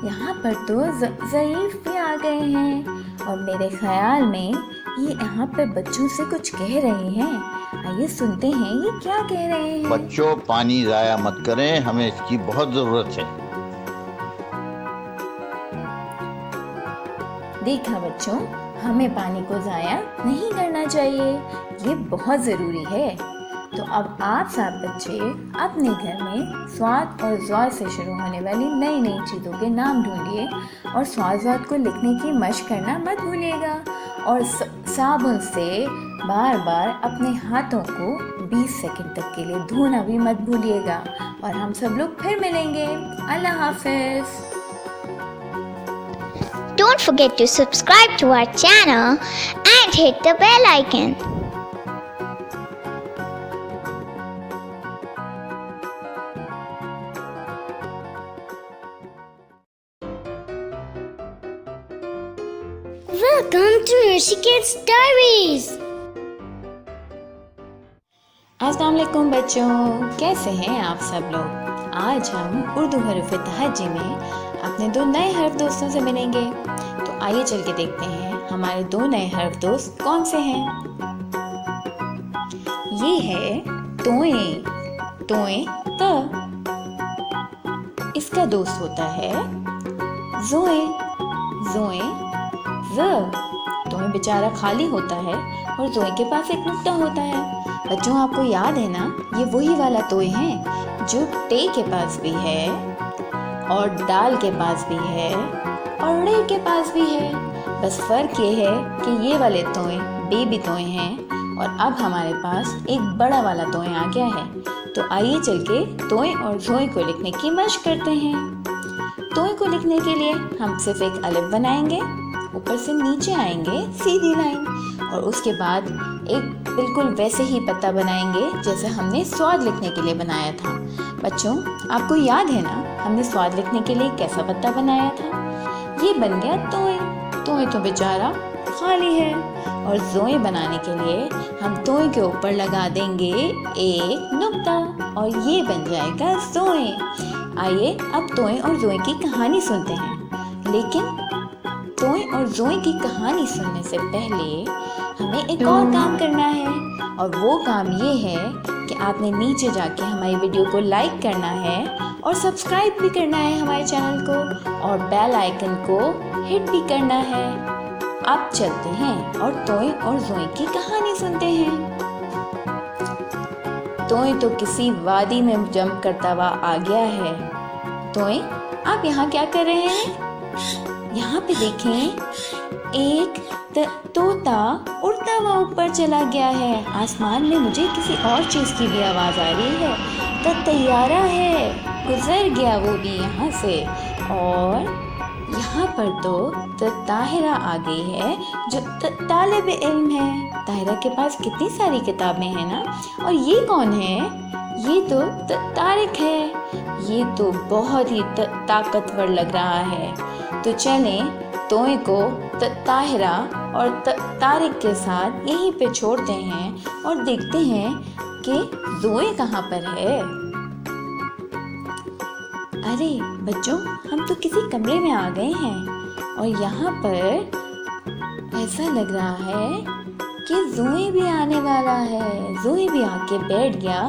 यहाँ पर तो ज़ईफ़ भी आ गए हैं और मेरे ख्याल में ये यहाँ पर बच्चों से कुछ कह रहे हैं। आइए सुनते हैं ये क्या कह रहे हैं। बच्चों, पानी ज़ाया मत करें, हमें इसकी बहुत ज़रूरत है। देखा बच्चों, हमें पानी को ज़ाया नहीं करना चाहिए, ये बहुत ज़रूरी है। तो अब आप सब बच्चे अपने घर में स्वाद और ज़्वाद से शुरू होने वाली नई नई चीज़ों के नाम ढूंढिए और स्वाद ज़्वाद को लिखने की मशक करना मत भूलिएगा। और साबुन से बार बार अपने हाथों को 20 सेकंड तक के लिए धोना भी मत भूलिएगा। और हम सब लोग फिर मिलेंगे। अल्लाह हाफिज़। Don't forget to subscribe to our channel and hit the bell icon. Welcome to Rishiket's Diaries. अस्सलाम वालेकुम बच्चों, कैसे हैं आप सब लोग। आज हम उर्दू हरूफ तहज्जी में अपने दो नए हर्फ दोस्तों से मिलेंगे। तो आइए चल के देखते हैं हमारे दो नए हर्फ दोस्त कौन से हैं। ये है तोए। तोए त। इसका दोस्त होता है जोए। जोए ज़। तोए बेचारा खाली होता है और जोए के पास एक नुक्ता होता है। बच्चों, आपको याद है ना, ये वही वाला तोए हैं जो टे के पास भी है और डाल के पास भी है और रे के पास भी है। बस फ़र्क ये है कि ये वाले तोए बेबी तोए हैं और अब हमारे पास एक बड़ा वाला तोए आ गया है। तो आइए चल के तोए और जोए को लिखने की मशक करते हैं। तोए को लिखने के लिए हम सिर्फ एक अलिफ बनाएंगे, ऊपर से नीचे आएंगे सीधी लाइन, और उसके बाद एक बिल्कुल वैसे ही पत्ता बनाएंगे जैसे हमने स्वाद लिखने के लिए बनाया था। बच्चों, आपको याद है ना, हमने स्वाद लिखने के लिए कैसा पत्ता बनाया था। ये बन गया तोए। तोए तो बेचारा खाली है। और जोए बनाने के लिए हम तोए के ऊपर लगा देंगे एक नुक्ता और ये बन जाएगा जोए। आइए अब तोए और जोए की कहानी सुनते हैं। लेकिन तोए और जोए की कहानी सुनने से पहले हमें एक और काम करना है, और वो काम ये है कि आपने नीचे जाके हमारी वीडियो को लाइक करना है और सब्सक्राइब भी करना है हमारे चैनल को, और बेल आइकन को हिट भी करना है। अब चलते हैं और तोय और जोए की कहानी सुनते हैं। तोय तो किसी वादी में जंप करता हुआ आ गया है। तोय, आप यहाँ क्या कर रहे हैं? यहाँ पे देखें, एक तोता उड़ता हुआ ऊपर चला गया है। आसमान में मुझे किसी और चीज़ की भी आवाज़ आ रही है। तो तैयारा है, गुजर गया वो भी यहाँ से। और यहाँ पर तो ताहिरा आ गई है, जो तालिब इल्म है। ताहिरा के पास कितनी सारी किताबें हैं ना। और ये कौन है? ये तो तारिक है। ये तो बहुत ही ताकतवर लग रहा है। तो चलें, तोय को ताहिरा और तारिक के साथ यहीं पे छोड़ते हैं और देखते हैं कि जोए कहाँ पर है। अरे बच्चों, हम तो किसी कमरे में आ गए हैं और यहाँ पर ऐसा लग रहा है कि जोए भी आने वाला है। जोए भी आके बैठ गया।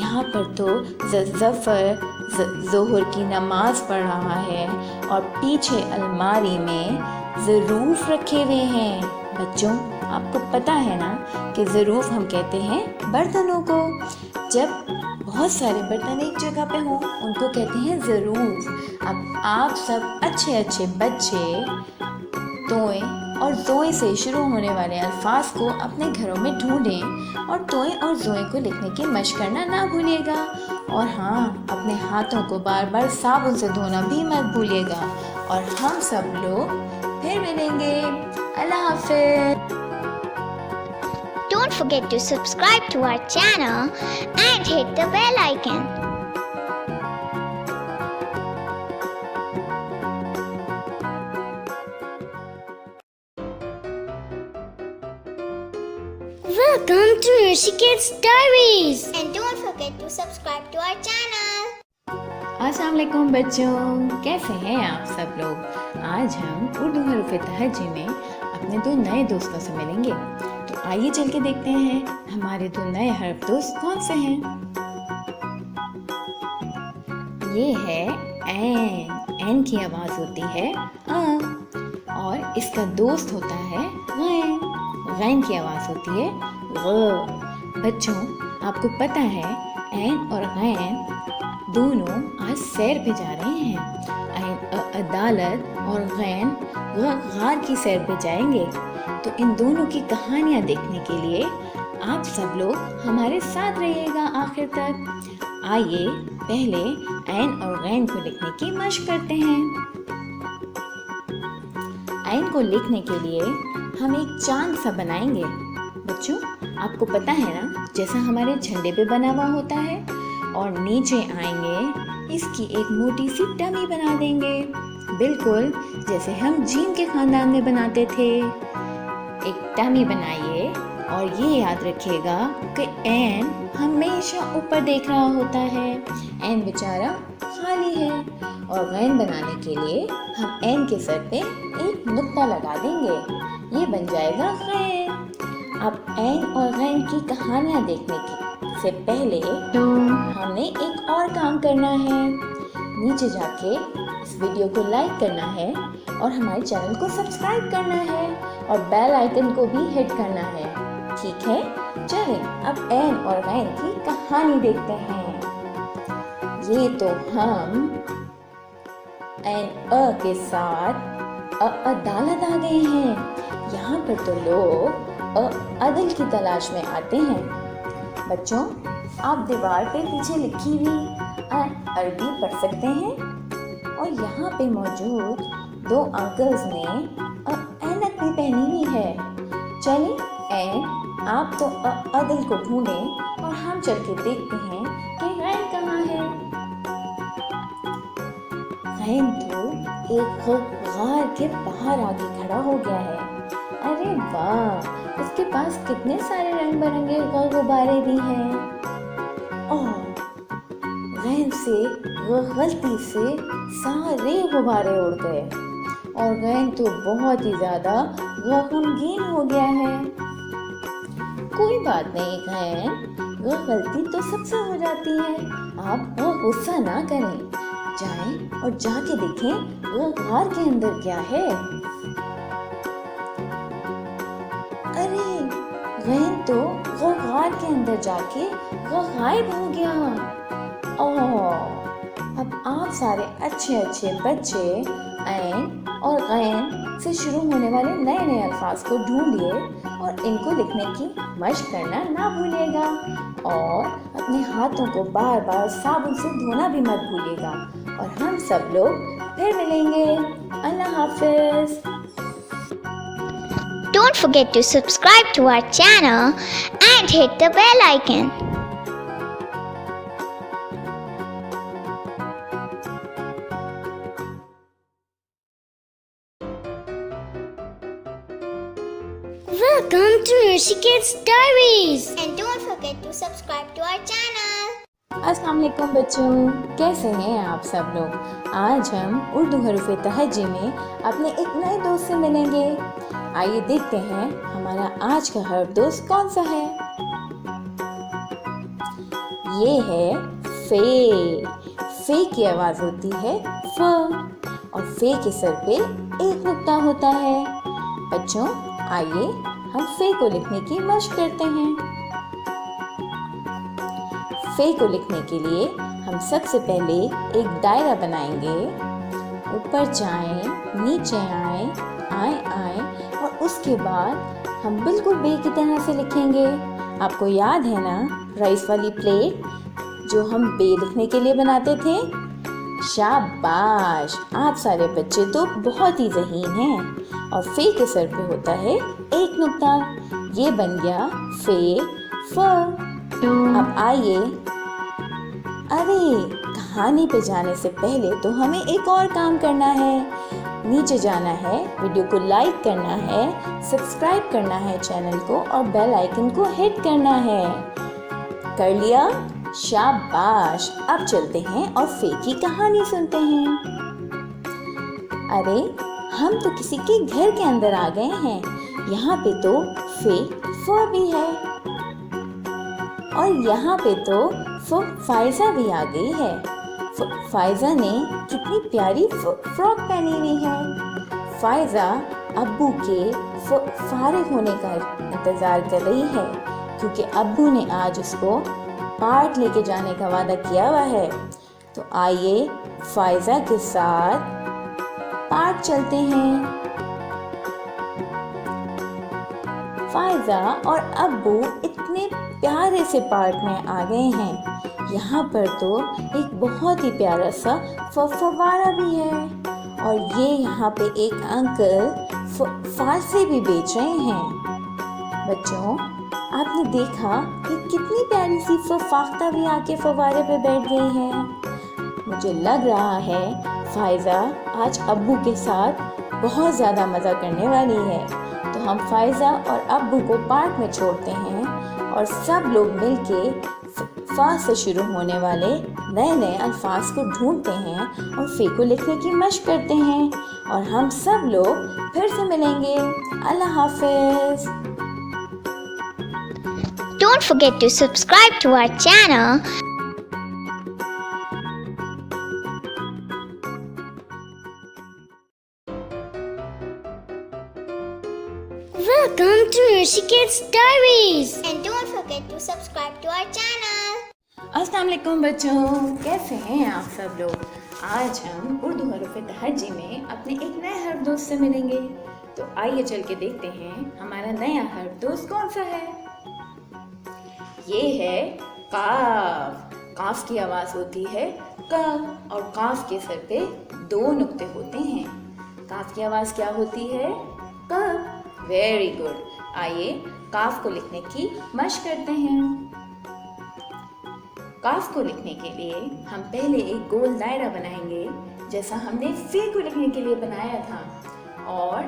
यहाँ पर तो जफर ज़ोहर की नमाज पढ़ रहा है और पीछे अलमारी में ज़रूफ रखे हुए हैं। बच्चों, आपको पता है ना कि ज़रूफ हम कहते हैं बर्तनों को। जब बहुत सारे बर्तन एक जगह पे हों, उनको कहते हैं ज़रूफ। अब आप सब अच्छे अच्छे बच्चे तोय और जोए से शुरू होने वाले अल्फाज को अपने घरों में ढूंढें और तोय और जोए को लिखने की मशक करना ना भूलिएगा। और हाँ, अपने हाथों को बार बार साबुन से धोना भी मत भूलिएगा। और हम सब लोग फिर मिलेंगे। अल्लाह हाफ़िज़। Don't forget to subscribe to our channel and hit the bell icon. Welcome to Rishiket's Diaries. And don't forget to subscribe to our channel. अस्सलाम वालेकुम बच्चों, कैसे हैं आप सब लोग? आज हम उर्दू हरूफ तहज्जी में अपने दो नए दोस्तों से मिलेंगे। तो आइए चल के देखते हैं हमारे दो नए हर्फ दोस्त कौन से हैं। ये है एन की आवाज़ होती है आ, और इसका दोस्त होता है गैन की आवाज़ होती है ग। बच्चों, आपको पता है एन और गैन दोनों आज सैर पे जा रहे हैं। अदालत और गैन गार की सैर पे जाएंगे। तो इन दोनों की कहानियाँ देखने के लिए आप सब लोग हमारे साथ रहिएगा आखिर तक। आइए पहले ऐन और गैन को लिखने की मशक करते हैं। ऐन को लिखने के लिए हम एक चांद सा बनाएंगे। बच्चों, आपको पता है ना, जैसा हमारे झंडे पे बना हुआ होता है, और नीचे आएंगे इसकी एक मोटी सी डमी बना देंगे, बिल्कुल जैसे हम जीन के ख़ानदान में बनाते थे। एक डमी बनाइए और ये याद रखिएगा कि ऐन हमेशा ऊपर देख रहा होता है। ऐन बेचारा खाली है। और गैन बनाने के लिए हम ऐन के सर पे एक नुक्ता लगा देंगे। ये बन जाएगा गैन। अब ऐन और गैन की कहानियाँ देखने से पहले तो हमने एक और काम करना है। नीचे जाके इस वीडियो को लाइक करना है और हमारे चैनल को सब्सक्राइब करना है और बेल आइकन को भी हिट करना है। ठीक है, चलें अब ऐन और गैन की कहानी देखते हैं। ये तो हम ऐन के साथ अदालत आ गए हैं। यहाँ पर तो लोग अदल की तलाश में आते हैं। बच्चों, आप दीवार पे पीछे लिखी हुई अरबी पढ़ सकते हैं। और यहाँ पे मौजूद दो अंकल्स ने ऐनक भी पहनी हुई है। चलिए ऐन, आप तो अदल को ढूंढें और हम चल के देखते हैं कि गैन कहाँ है। गैन तो एक गार के बाहर आके खड़ा हो गया है। अरे वाह, उसके पास कितने सारे रंग बिरंगे गुब्बारे भी हैं। और गैन से गलती से सारे गुब्बारे उड़ गए और गैन तो बहुत ही ज़्यादा गमगीन हो गया है। कोई बात नहीं गैन, गलती तो सबसे हो जाती है। आप गुस्सा ना करें, जाएं और जाके देखें गार के अंदर क्या है। अरे गैन तो गार के अंदर जाके गायब हो गया। ओह, अब आप सारे अच्छे अच्छे बच्चे ऐन और गैन से शुरू होने वाले नए नए अल्फाज को ढूंढिए और इनको लिखने की मशक करना ना भूलिएगा। और अपने हाथों को बार बार साबुन से धोना भी मत भूलिएगा। और हम सब लोग फिर मिलेंगे। अल्लाह हाफिज। Don't forget to subscribe to our channel and hit the bell icon. Welcome to Rishiket's Diaries. And don't forget to subscribe to our channel. अस्सलाम वालेकुम बच्चों, कैसे हैं आप सब लोग। आज हम उर्दू हरूफ तहज्जी में अपने एक नए दोस्त से मिलेंगे। आइए देखते हैं हमारा आज का हर्फ दोस्त कौन सा है। ये है फे। फे की आवाज होती है फ और फे के सर पे एक नुक्ता होता है। बच्चों आइए हम फे को लिखने की मशक करते हैं। फे को लिखने के लिए हम सबसे पहले एक दायरा बनाएंगे। ऊपर जाएं, नीचे आए और उसके बाद हम बिल्कुल बे की तरह से लिखेंगे। आपको याद है ना राइस वाली प्लेट जो हम बे लिखने के लिए बनाते थे। शाबाश, आप सारे बच्चे तो बहुत ही ज़हीन हैं। और फे के सर पे होता है एक नुक्ता। ये बन गया फे फ। अब आइए, अरे कहानी पे जाने से पहले तो हमें एक और काम करना है। नीचे जाना है, वीडियो को लाइक करना है, सब्सक्राइब करना है चैनल को और बेल आइकन को हिट करना है। कर लिया? शाबाश। अब चलते हैं और फे की कहानी सुनते हैं। अरे हम तो किसी के घर के अंदर आ गए हैं। यहाँ पे तो फे फ भी है और यहाँ पे तो फाइजा भी आ गई है। फाइजा ने कितनी प्यारी फ्रॉक पहनी हुई है। फाइजा अब्बू के फारिग होने का इंतज़ार कर रही है क्योंकि अब्बू ने आज उसको पार्क लेके जाने का वादा किया हुआ है। तो आइए फाइजा के साथ पार्क चलते हैं। फाइजा और अब्बू इतने प्यारे से पार्क में आ गए हैं। यहाँ पर तो एक बहुत ही प्यारा सा फव्वारा भी है और ये यहाँ पे एक अंकल फारसे भी बेच रहे हैं। बच्चों आपने देखा कि कितनी प्यारी सी फाख्ता भी आके फव्वारे पे बैठ गई है। मुझे लग रहा है फाइजा आज अब्बू के साथ बहुत ज़्यादा मज़ा करने वाली है। तो हम फाइजा और अब्बू को पार्क में छोड़ते हैं और सब लोग मिलके फा से शुरू होने वाले नए नए अल्फाज को ढूंढते हैं और फे को लिखने की मशक करते हैं। और हम सब लोग फिर से मिलेंगे। अल्लाह हाफिज। Don't forget to subscribe to our channel. Welcome to Rishiket's Diaries. And don't forget to subscribe to our channel. अस्सलाम वालेकुम बच्चों, कैसे हैं आप सब लोग। आज हम उर्दू हरूफ तहज्जी में अपने एक नए हर्फ दोस्त से मिलेंगे। तो आइए चल के देखते हैं हमारा नया हर्फ दोस्त कौन सा है। ये है काफ। काफ की आवाज़ होती है क और काफ के सर पे दो नुक्ते होते हैं। काफ की आवाज़ क्या होती है? क। Very good. आइए काफ को लिखने की मशक करते हैं। काफ को लिखने के लिए हम पहले एक गोल दायरा बनाएंगे जैसा हमने फे को लिखने के लिए बनाया था। और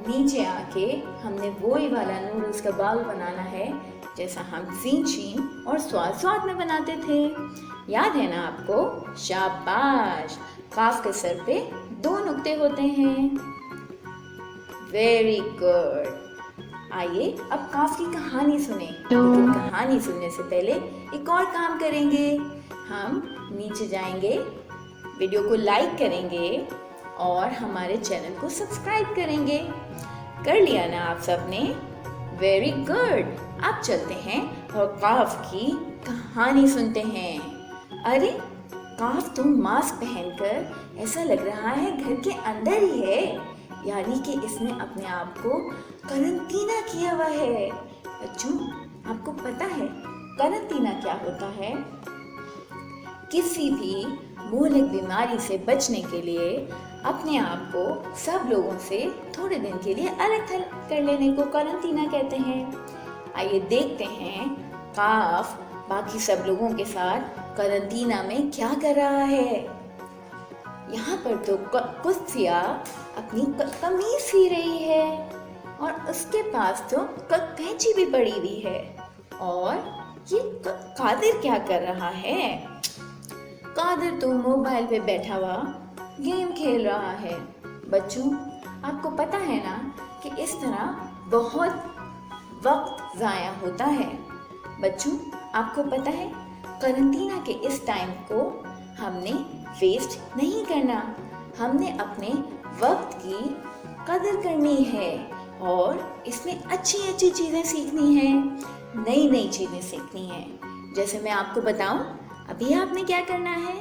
नीचे आके हमने वही वाला नून उसका बाल बनाना है जैसा हम सीन शीन और स्वाद में बनाते थे। याद है ना आपको? शाबाश। काफ के सर पे दो नुक्ते होते हैं। Very good. आइए अब काफ की कहानी सुने। लेकिन कहानी सुनने से पहले एक और काम करेंगे। हम नीचे जाएंगे, वीडियो को लाइक करेंगे और हमारे चैनल को सब्सक्राइब करेंगे। कर लिया ना आप सबने? Very good. अब चलते हैं और काफ की कहानी सुनते हैं। अरे काफ तो मास्क पहनकर ऐसा लग रहा है घर के अंदर ही है, यानी कि इसने अपने आप को क्वारंटीना किया हुआ है। बच्चों, आपको पता है क्वारंटीना क्या होता है? किसी भी मूलक बीमारी से बचने के लिए अपने आप को सब लोगों से थोड़े दिन के लिए अलग थलग कर लेने को क्वारंटीना कहते हैं। आइए देखते हैं काफ बाकी सब लोगों के साथ क्वारंटीना में क्या कर रहा है। यहाँ पर तो कुत्सिया अपनी कमीज सी रही है और उसके पास तो कैंची भी पड़ी हुई है। और ये कादिर क्या कर रहा है? कादिर तो मोबाइल पे बैठा हुआ गेम खेल रहा है। बच्चों, आपको पता है ना कि इस तरह बहुत वक्त ज़ाया होता है। बच्चों, आपको पता है क्वारंटीना के इस टाइम को हमने वेस्ट नहीं करना। हमने अपने वक्त की कदर करनी है और इसमें अच्छी अच्छी चीज़ें सीखनी है, नई नई चीज़ें सीखनी है। जैसे मैं आपको बताऊं, अभी आपने क्या करना है?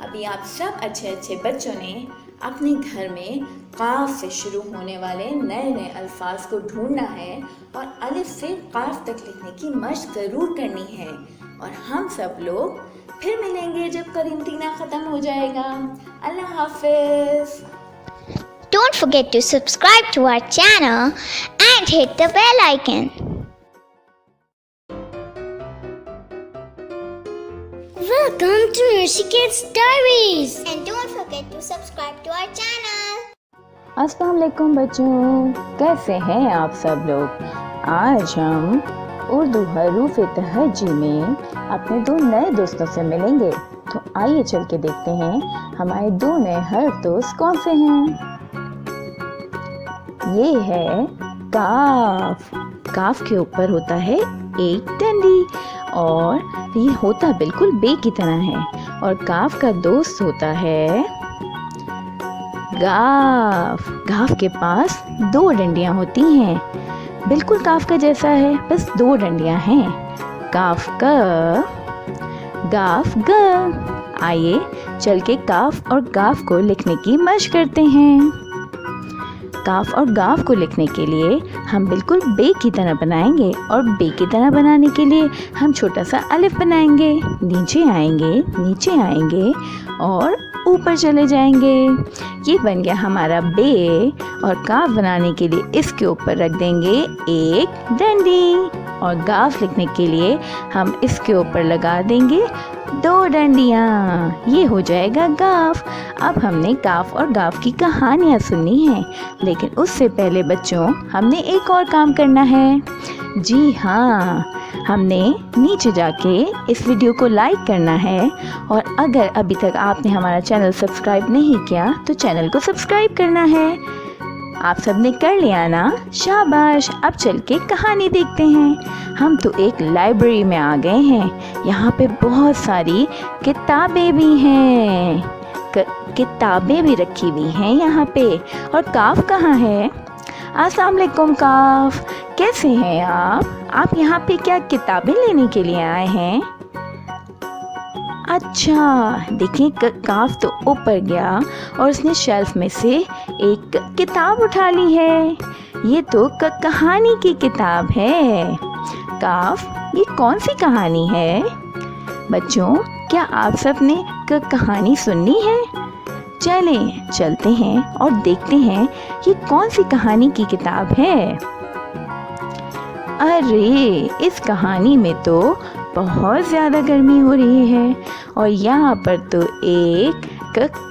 अभी आप सब अच्छे अच्छे बच्चों ने अपने घर में काफ से शुरू होने वाले नए नए अल्फाज को ढूंढना है और अलिफ से काफ तक लिखने की मशक ज़रूर करनी है। और हम सब लोग फिर मिलेंगे जब क्वारंटीना ख़त्म हो जाएगा। अल्लाह हाफिज़। Don't forget to subscribe to our channel and hit the bell icon. Welcome to Rishiket's Diaries. And don't forget to subscribe to our channel. अस्सलाम वालेकुम बच्चों, कैसे हैं आप सब लोग? आज हम उर्दू हरूफ तहज्जी में अपने दो नए दोस्तों से मिलेंगे। तो आइए चल के देखते हैं हमारे दो नए हर्फ दोस्त कौन से हैं। ये है काफ। काफ के ऊपर होता है एक डंडी और ये होता बिल्कुल बे की तरह है। और काफ का दोस्त होता है गाफ। गाफ के पास दो डंडियां होती हैं, बिल्कुल काफ का जैसा है, बस दो डंडियां हैं। काफ का, गाफ ग। आइए चल के काफ और गाफ को लिखने की मशक करते हैं। काफ और गाफ को लिखने के लिए हम बिल्कुल बे की तरह बनाएंगे और बे की तरह बनाने के लिए हम छोटा सा अलिफ बनाएंगे, नीचे आएंगे और ऊपर चले जाएंगे। ये बन गया हमारा बे। और काफ बनाने के लिए इसके ऊपर रख देंगे एक डंडी और गाफ लिखने के लिए हम इसके ऊपर लगा देंगे दो डंडियाँ। ये हो जाएगा गाफ। अब हमने काफ और गाफ की कहानियाँ सुननी हैं, लेकिन उससे पहले बच्चों हमने एक और काम करना है। जी हाँ, हमने नीचे जाके इस वीडियो को लाइक करना है और अगर अभी तक आपने हमारा चैनल सब्सक्राइब नहीं किया तो चैनल को सब्सक्राइब करना है। आप सबने कर लिया ना? शाबाश। अब चल के कहानी देखते हैं। हम तो एक लाइब्रेरी में आ गए हैं। यहाँ पे बहुत सारी किताबें भी हैं, किताबें भी रखी हुई हैं यहाँ पे। और काफ कहाँ है? अस्सलाम वालेकुम काफ, कैसे हैं आप? आप यहाँ पे क्या किताबें लेने के लिए आए हैं? अच्छा, देखिए काफ तो ऊपर गया और उसने शेल्फ में से एक किताब उठा ली है। ये तो कहानी की किताब है। काफ, ये कौन सी कहानी है? बच्चों, क्या आप सब ने कहानी सुननी है? चलते हैं और देखते हैं ये कौन सी कहानी की किताब है। अरे, इस कहानी में तो बहुत ज़्यादा गर्मी हो रही है और यहाँ पर तो एक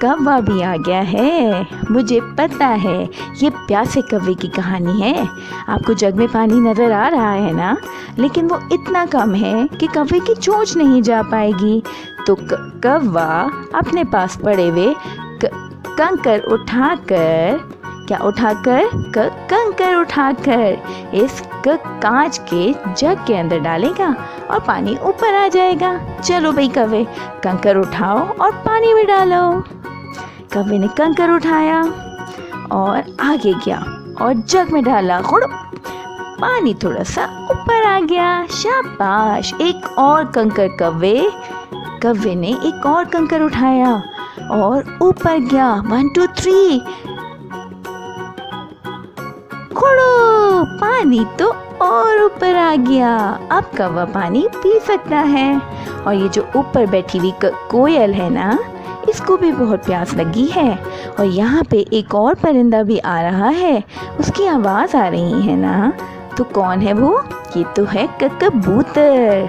कौवा भी आ गया है। मुझे पता है ये प्यासे कौवे की कहानी है। आपको जग में पानी नज़र आ रहा है ना, लेकिन वो इतना कम है कि कौवे की चोंच नहीं जा पाएगी। तो कौवा अपने पास पड़े हुए कंकर उठाकर क्या उठाकर? कंकर उठाकर इस कांच के जग के अंदर डालेगा और पानी ऊपर आ जाएगा। चलो भाई कव्वे, कंकर उठाओ और पानी में डालो। कव्वे ने कंकर उठाया और आगे गया और जग में डाला। पानी थोड़ा सा ऊपर आ गया। शाबाश, एक और कंकर कव्वे ने एक और कंकर उठाया और ऊपर गया। 1 2 3 खोड़ो, पानी तो और ऊपर आ गया। अब कौवा पानी पी सकता है। और ये जो ऊपर बैठी हुई कोयल है ना, इसको भी बहुत प्यास लगी है। और यहाँ पे एक और परिंदा भी आ रहा है, उसकी आवाज़ आ रही है ना। तो कौन है वो? ये तो है कबूतर।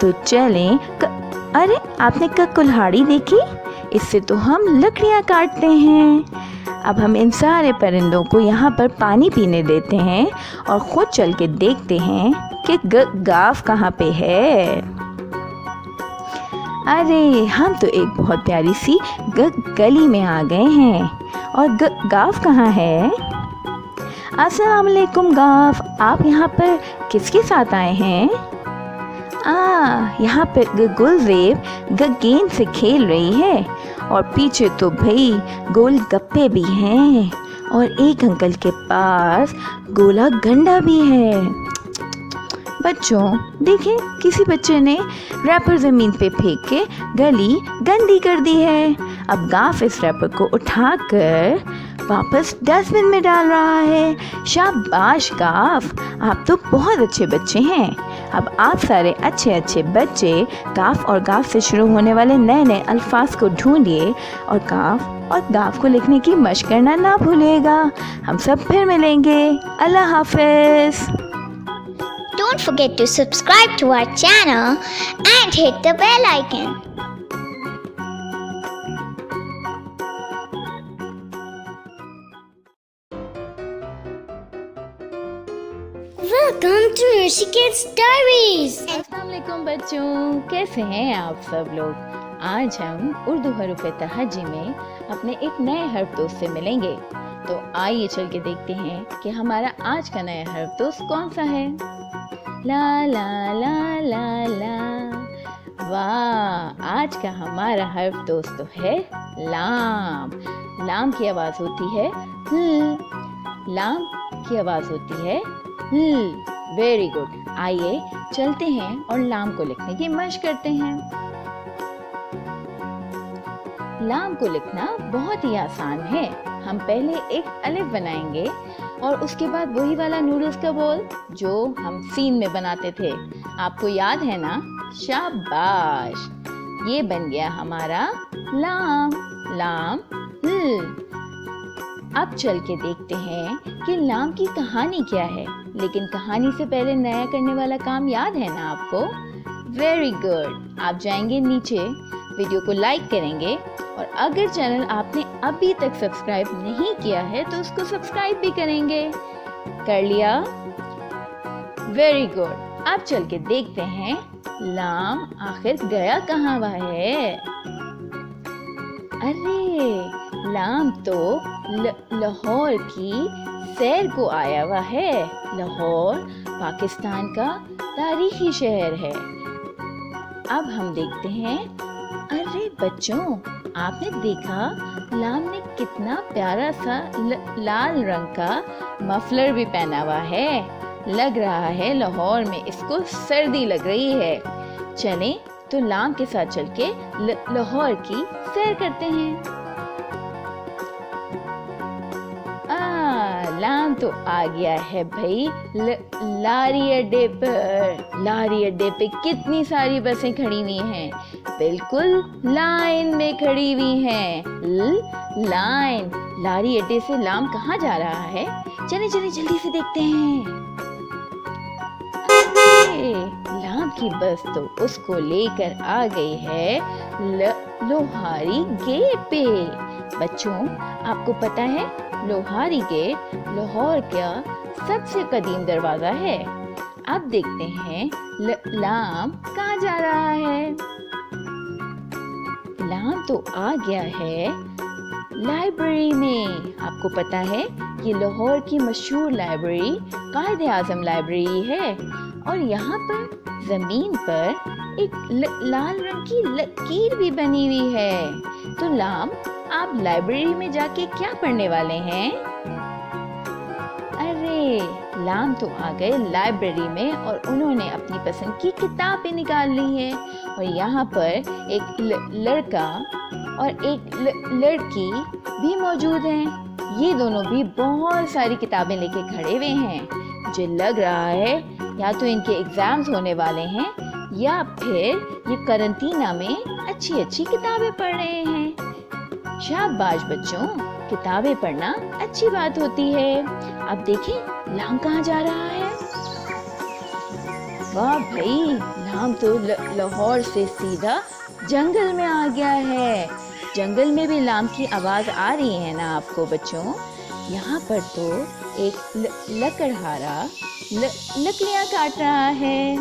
तो चलें। अरे आपने कुल्हाड़ी देखी? इससे तो हम लकड़ियाँ काटते हैं। अब हम इन सारे परिंदों को यहाँ पर पानी पीने देते हैं और खुद चल के देखते हैं कि गाफ कहाँ पे है। अरे हम तो एक बहुत प्यारी सी गली में आ गए हैं। और गाफ कहाँ है? अस्सलाम वालेकुम गाफ, आप यहाँ पर किसके साथ आए हैं? यहाँ पे गुलजेब गेंद से खेल रही है और पीछे तो भाई गोलगप्पे भी हैं और एक अंकल के पास गोला गंडा भी है। बच्चों देखें, किसी बच्चे ने रैपर ज़मीन पे फेंक के गली गंदी कर दी है। अब गाफ इस रैपर को उठाकर वापस डस्टबिन में डाल रहा है। शाबाश गाफ, आप तो बहुत अच्छे बच्चे हैं। अब आप सारे अच्छे बच्चे गाफ और गाफ से शुरू होने वाले नए अल्फाज को ढूंढिए और गाफ को लिखने की मशक करना ना भूलिएगा। हम सब फिर मिलेंगे। अल्लाह हाफिज़। Don't forget to subscribe to our channel and hit the bell icon. Welcome to Rishikesh Diaries. अस्सलाम वालेकुम बच्चों, कैसे हैं आप सब लोग? आज हम उर्दू हरूफ तहज्जी में अपने एक नए हर्फ दोस्त से मिलेंगे। तो आइए चल के देखते हैं कि हमारा आज का नया हर्फ दोस्त कौन सा है। ला ला ला ला ला। वाह, आज का हमारा हर्फ दोस्त तो है लाम। लाम की आवाज़ होती है ल। लाम की आवाज़ होती है ल। Very good. आइए चलते हैं और लाम को लिखने की मशक करते हैं। लाम को लिखना बहुत ही आसान है। हम पहले एक अलिफ बनाएंगे और उसके बाद वही वाला नूडल्स का बॉल जो हम सीन में बनाते थे, आपको याद है ना? शाबाश, ये बन गया हमारा लाम। लाम ल। अब चल के देखते हैं कि लाम की कहानी क्या है। लेकिन कहानी से पहले नया करने वाला काम याद है ना आपको? Very good. आप जाएंगे नीचे, वीडियो को लाइक करेंगे और अगर चैनल आपने अभी तक सब्सक्राइब नहीं किया है तो उसको सब्सक्राइब भी करेंगे। कर लिया? Very good. अब चल के देखते हैं लाम आखिर गया कहाँ हुआ है। अरे लाम तो लाहौर की सैर को आया हुआ है। लाहौर पाकिस्तान का तारीखी शहर है। अब हम देखते हैं। अरे बच्चों, आपने देखा लाम ने कितना प्यारा सा लाल रंग का मफलर भी पहना हुआ है। लग रहा है लाहौर में इसको सर्दी लग रही है। चलें तो लाम के साथ चल के लाहौर की सैर करते हैं। लाम तो आ गया है भाई लारी अड्डे पर। लारी अड्डे पे कितनी सारी बसें खड़ी हुई हैं, बिल्कुल लाइन में खड़ी हुई हैं। लाइन। लारी अड्डे से लाम कहाँ जा रहा है? चले चले जल्दी से देखते हैं। लाम की बस तो उसको लेकर आ गई है लोहारी गेट पे। बच्चों, आपको पता है लोहारी गेट लाहौर का सबसे कदीम दरवाजा है। अब देखते हैं लाम कहाँ जा रहा है। लाम तो आ गया है लाइब्रेरी में। आपको पता है ये लाहौर की मशहूर लाइब्रेरी कायदे आज़म लाइब्रेरी है और यहाँ पर ज़मीन पर एक लाल रंग की लकीर भी बनी हुई है। तो लाम, आप लाइब्रेरी में जाके क्या पढ़ने वाले हैं? अरे लाम तो आ गए लाइब्रेरी में और उन्होंने अपनी पसंद की किताबें निकाल ली हैं और यहाँ पर एक लड़का और एक लड़की भी मौजूद हैं। ये दोनों भी बहुत सारी किताबें लेके खड़े हुए हैं। मुझे लग रहा है या तो इनके एग्जाम्स होने वाले हैं या फिर ये करंटीना में अच्छी अच्छी किताबें पढ़ रहे हैं। शाबाश बच्चों, किताबें पढ़ना अच्छी बात होती है। अब देखें लाम कहाँ जा रहा है। वाह भाई, लाम तो लाहौर से सीधा जंगल में आ गया है। जंगल में भी लाम की आवाज आ रही है ना आपको बच्चों। यहाँ पर तो एक लकड़हारा लकड़ियाँ काट रहा है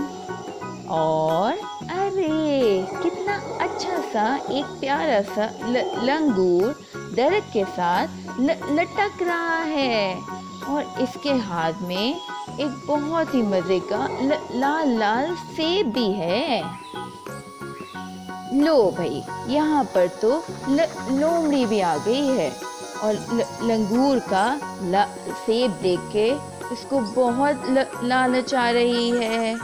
और अरे कितना अच्छा सा एक प्यारा सा लंगूर दरख्त के साथ लटक रहा है और इसके हाथ में एक बहुत ही मजे का लाल लाल सेब भी है। लो भाई, यहाँ पर तो लोमड़ी भी आ गई है और लंगूर का सेब देख के इसको बहुत लालच आ रही है।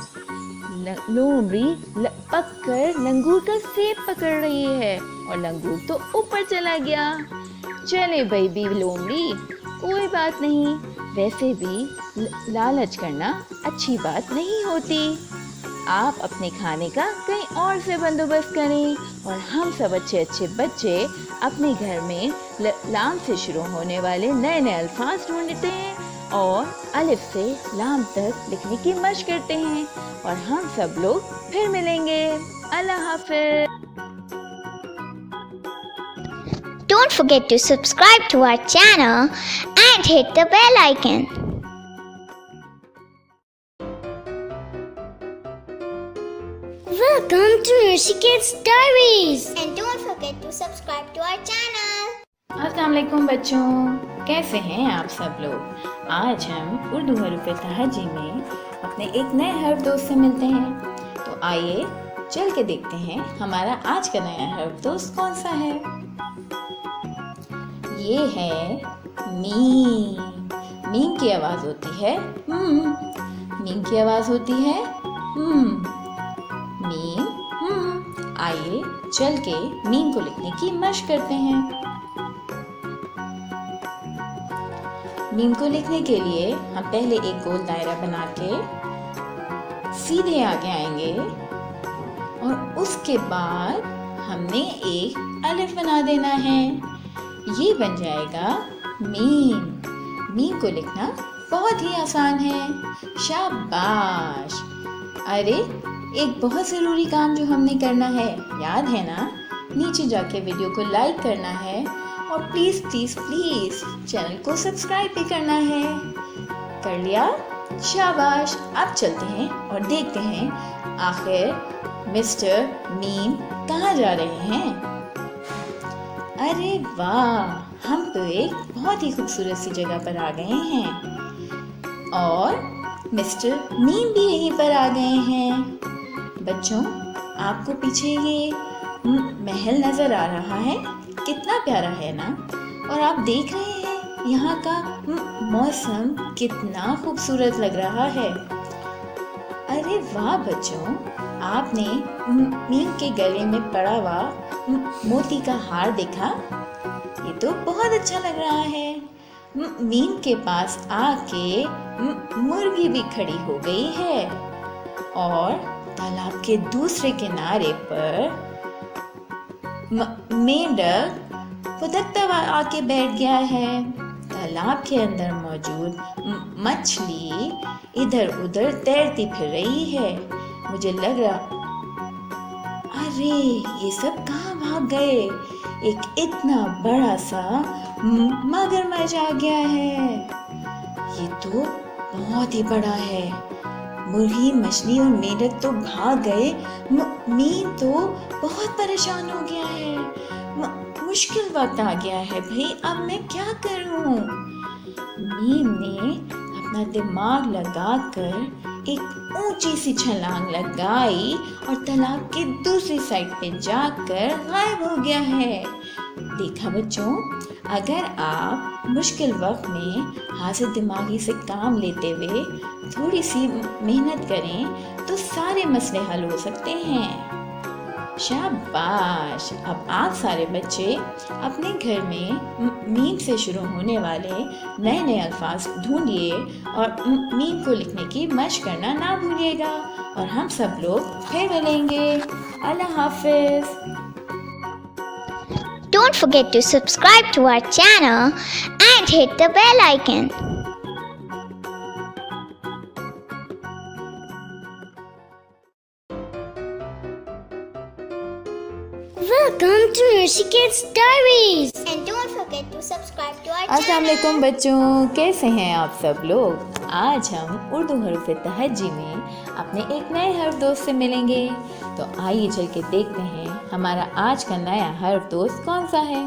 लोमड़ी पककर लंगूर का सेब पकड़ रही है और लंगूर तो ऊपर चला गया। चले बेबी लोमड़ी, कोई बात नहीं, वैसे भी लालच करना अच्छी बात नहीं होती। आप अपने खाने का कहीं और से बंदोबस्त करें और हम सब अच्छे अच्छे बच्चे अपने घर में लाम से शुरू होने वाले नए नए अल्फाज ढूंढते हैं और अलिफ से लाम तक लिखने की मशक करते हैं और हम सब लोग फिर मिलेंगे। अल्लाह हाफ़िज़। Don't forget to subscribe to our channel and hit the bell icon. Welcome to Rishiket's Diaries. And don't forget to subscribe to our channel. अस्सलाम वालेकुम बच्चों, कैसे हैं आप सब लोग। आज हम उर्दू हरूफ तहजी में अपने एक नए हर्फ दोस्त से मिलते हैं। तो आइए चल के देखते हैं हमारा आज का नया हर्फ दोस्त कौन सा है। ये है मीम। मीम की आवाज होती है मीम की आवाज होती है मीम। आइए चल के मीम को लिखने की मशक करते हैं। मीम को लिखने के लिए हम पहले एक गोल दायरा बना के सीधे आगे आएंगे और उसके बाद हमने एक अलिफ बना देना है। ये बन जाएगा मीम। मीम को लिखना बहुत ही आसान है। शाबाश। अरे एक बहुत ज़रूरी काम जो हमने करना है, याद है ना? नीचे जाके वीडियो को लाइक करना है और प्लीज़ प्लीज़ प्लीज़ चैनल को सब्सक्राइब भी करना है। कर लिया? शाबाश। अब चलते हैं और देखते हैं आखिर मिस्टर मीम कहाँ जा रहे हैं। अरे वाह, हम तो एक बहुत ही खूबसूरत सी जगह पर आ गए हैं और मिस्टर मीम भी यहीं पर आ गए हैं। बच्चों, आपको पीछे ये महल नज़र आ रहा है, कितना प्यारा है ना। और आप देख रहे हैं यहाँ का मौसम कितना खूबसूरत लग रहा है। अरे वाह बच्चों, आपने मीम के गले में पड़ा हुआ मोती का हार देखा? ये तो बहुत अच्छा लग रहा है। मीम के पास आके मुर्गी भी खड़ी हो गई है और तालाब के दूसरे किनारे पर मेंढक फुदकता हुआ आके बैठ गया है। तालाब के अंदर मौजूद मछली इधर उधर तैरती फिर रही है। मुझे लग रहा, अरे ये सब कहाँ भाग गए? एक इतना बड़ा सा मगरमच्छ आ गया है। ये तो बहुत ही बड़ा है। मुर्गी, मछली और मेंढक तो भाग गए, मीम तो बहुत परेशान हो गया है। मुश्किल वक्त आ गया है भाई, अब मैं क्या करूं? मीम ने अपना दिमाग लगाकर एक ऊंची सी छलांग लगाई और तालाब के दूसरी साइड पे जाकर गायब हो गया है। देखा बच्चों, अगर आप मुश्किल वक्त में हाजिर दिमागी से काम लेते हुए थोड़ी सी मेहनत करें तो सारे मसले हल हो सकते हैं। शाबाश! अब आप सारे बच्चे अपने घर में मीम से शुरू होने वाले नए नए अल्फाज ढूंढिए और मीम को लिखने की मशक करना ना भूलिएगा। और हम सब लोग फिर मिलेंगे। अल्लाह हाफिज। Don't forget to subscribe to our channel and hit the bell icon. Welcome to Rishiket's Diaries. And don't forget to subscribe to our अस्सलाम channel. वालेकुम बच्चों, कैसे हैं आप सब लोग? आज हम उर्दू हरूफ तहज्जी में अपने एक नए हर्फ दोस्त से मिलेंगे। तो आइए चल के देखते हैं हमारा आज का नया हर्फ दोस्त कौन सा है।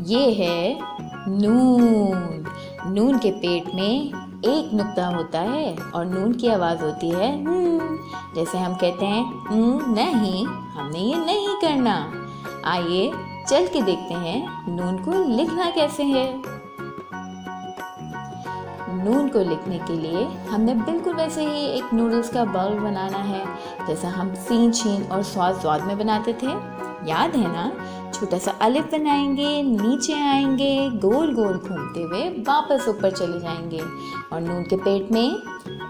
ये है नून। नून के पेट में एक नुक्ता होता है और नून की आवाज़ होती है जैसे हम कहते हैं नहीं, हमने ये नहीं करना। आइए चल के देखते हैं नून को लिखना कैसे है। नून को लिखने के लिए हमने बिल्कुल वैसे ही एक नूडल्स का बाउल बनाना है, जैसा हम सीन शीन और स्वाद स्वाद में बनाते थे, याद है ना? छोटा सा अलिफ बनाएंगे, नीचे आएंगे, गोल गोल घूमते हुए वापस ऊपर चले जाएंगे और नून के पेट में